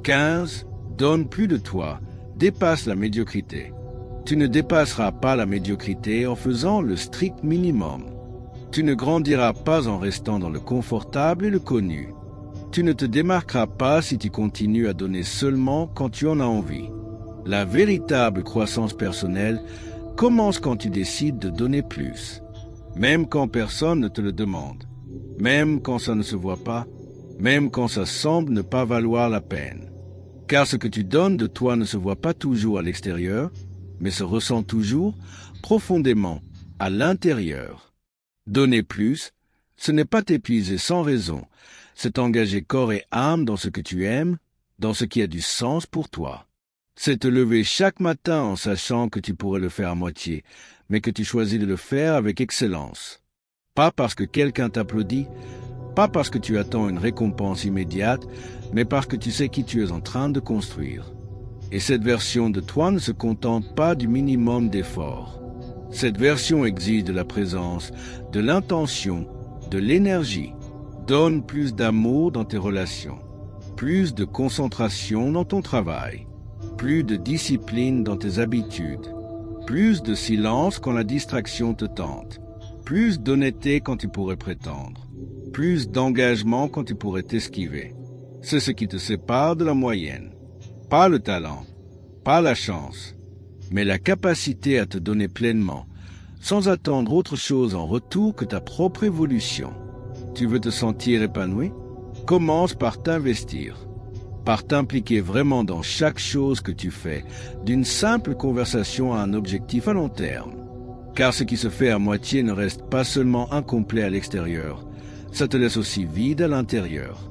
15. Donne plus de toi, dépasse la médiocrité. Tu ne dépasseras pas la médiocrité en faisant le strict minimum. Tu ne grandiras pas en restant dans le confortable et le connu. Tu ne te démarqueras pas si tu continues à donner seulement quand tu en as envie. La véritable croissance personnelle commence quand tu décides de donner plus. Même quand personne ne te le demande. Même quand ça ne se voit pas. Même quand ça semble ne pas valoir la peine. Car ce que tu donnes de toi ne se voit pas toujours à l'extérieur, mais se ressent toujours profondément à l'intérieur. Donner plus, ce n'est pas t'épuiser sans raison, c'est t'engager corps et âme dans ce que tu aimes, dans ce qui a du sens pour toi. C'est te lever chaque matin en sachant que tu pourrais le faire à moitié, mais que tu choisis de le faire avec excellence. Pas parce que quelqu'un t'applaudit, pas parce que tu attends une récompense immédiate, mais parce que tu sais qui tu es en train de construire. Et cette version de toi ne se contente pas du minimum d'effort. Cette version exige de la présence, de l'intention, de l'énergie. Donne plus d'amour dans tes relations, plus de concentration dans ton travail, plus de discipline dans tes habitudes, plus de silence quand la distraction te tente, plus d'honnêteté quand tu pourrais prétendre, plus d'engagement quand tu pourrais t'esquiver. C'est ce qui te sépare de la moyenne. Pas le talent, pas la chance, mais la capacité à te donner pleinement, sans attendre autre chose en retour que ta propre évolution. Tu veux te sentir épanoui? Commence par t'investir, par t'impliquer vraiment dans chaque chose que tu fais, d'une simple conversation à un objectif à long terme. Car ce qui se fait à moitié ne reste pas seulement incomplet à l'extérieur, ça te laisse aussi vide à l'intérieur.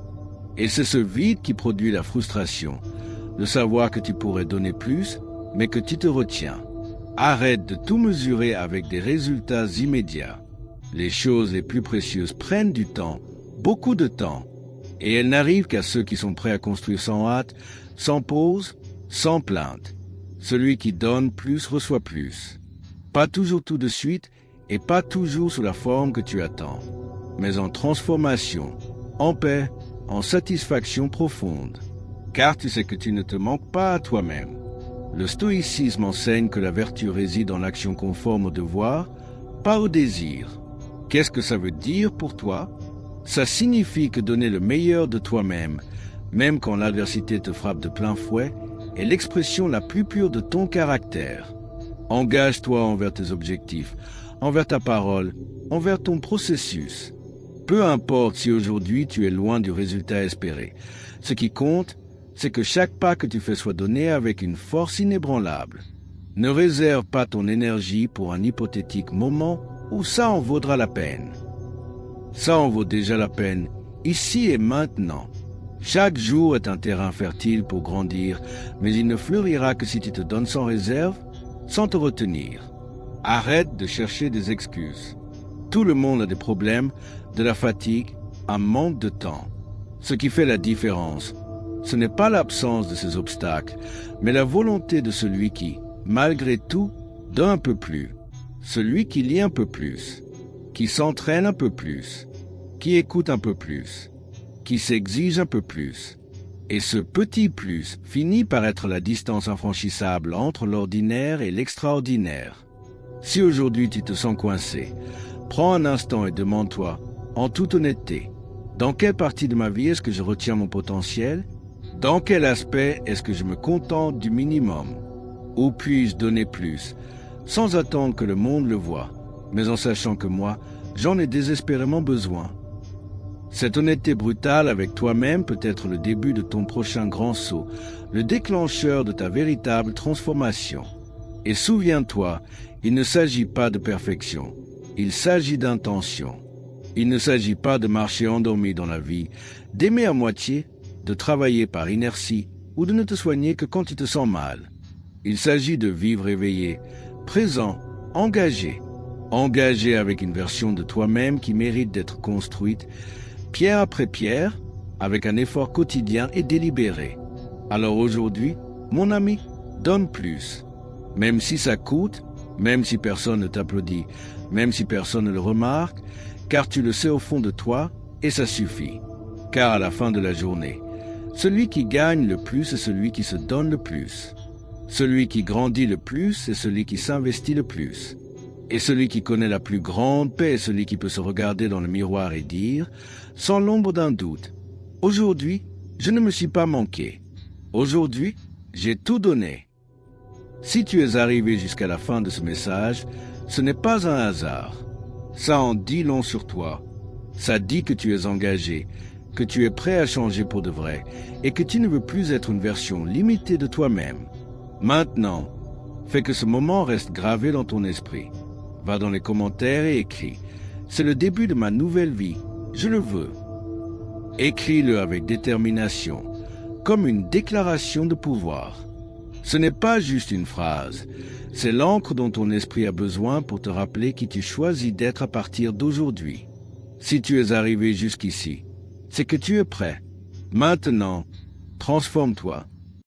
Et c'est ce vide qui produit la frustration, de savoir que tu pourrais donner plus, mais que tu te retiens. Arrête de tout mesurer avec des résultats immédiats. Les choses les plus précieuses prennent du temps, beaucoup de temps, et elles n'arrivent qu'à ceux qui sont prêts à construire sans hâte, sans pause, sans plainte. Celui qui donne plus reçoit plus. Pas toujours tout de suite, et pas toujours sous la forme que tu attends, mais en transformation, en paix, en satisfaction profonde. Car tu sais que tu ne te manques pas à toi-même. Le stoïcisme enseigne que la vertu réside dans l'action conforme au devoir, pas au désir. Qu'est-ce que ça veut dire pour toi? Ça signifie que donner le meilleur de toi-même, même quand l'adversité te frappe de plein fouet, est l'expression la plus pure de ton caractère. Engage-toi envers tes objectifs, envers ta parole, envers ton processus. Peu importe si aujourd'hui tu es loin du résultat espéré. Ce qui compte, c'est que chaque pas que tu fais soit donné avec une force inébranlable. Ne réserve pas ton énergie pour un hypothétique moment où ça en vaudra la peine. Ça en vaut déjà la peine, ici et maintenant. Chaque jour est un terrain fertile pour grandir, mais il ne fleurira que si tu te donnes sans réserve, sans te retenir. Arrête de chercher des excuses. Tout le monde a des problèmes, de la fatigue, un manque de temps. Ce qui fait la différence, ce n'est pas l'absence de ces obstacles, mais la volonté de celui qui, malgré tout, donne un peu plus. Celui qui lit un peu plus, qui s'entraîne un peu plus, qui écoute un peu plus, qui s'exige un peu plus. Et ce petit plus finit par être la distance infranchissable entre l'ordinaire et l'extraordinaire. Si aujourd'hui tu te sens coincé, prends un instant et demande-toi, en toute honnêteté, dans quelle partie de ma vie est-ce que je retiens mon potentiel? Dans quel aspect est-ce que je me contente du minimum? Où puis-je donner plus, sans attendre que le monde le voie, mais en sachant que moi, j'en ai désespérément besoin? Cette honnêteté brutale avec toi-même peut être le début de ton prochain grand saut, le déclencheur de ta véritable transformation. Et souviens-toi, il ne s'agit pas de perfection, il s'agit d'intention. Il ne s'agit pas de marcher endormi dans la vie, d'aimer à moitié, de travailler par inertie ou de ne te soigner que quand tu te sens mal. Il s'agit de vivre éveillé, présent, engagé. engagé avec une version de toi-même qui mérite d'être construite, pierre après pierre, avec un effort quotidien et délibéré. Alors aujourd'hui, mon ami, donne plus. Même si ça coûte, même si personne ne t'applaudit, même si personne ne le remarque, car tu le sais au fond de toi, et ça suffit. Car à la fin de la journée, celui qui gagne le plus est celui qui se donne le plus. Celui qui grandit le plus est celui qui s'investit le plus. Et celui qui connaît la plus grande paix est celui qui peut se regarder dans le miroir et dire, sans l'ombre d'un doute, « Aujourd'hui, je ne me suis pas manqué. Aujourd'hui, j'ai tout donné. » Si tu es arrivé jusqu'à la fin de ce message, ce n'est pas un hasard. Ça en dit long sur toi. Ça dit que tu es engagé, que tu es prêt à changer pour de vrai et que tu ne veux plus être une version limitée de toi-même. Maintenant, fais que ce moment reste gravé dans ton esprit. Va dans les commentaires et écris. C'est le début de ma nouvelle vie. Je le veux. Écris-le avec détermination, comme une déclaration de pouvoir. Ce n'est pas juste une phrase, c'est l'encre dont ton esprit a besoin pour te rappeler qui tu choisis d'être à partir d'aujourd'hui. Si tu es arrivé jusqu'ici, c'est que tu es prêt. Maintenant, transforme-toi.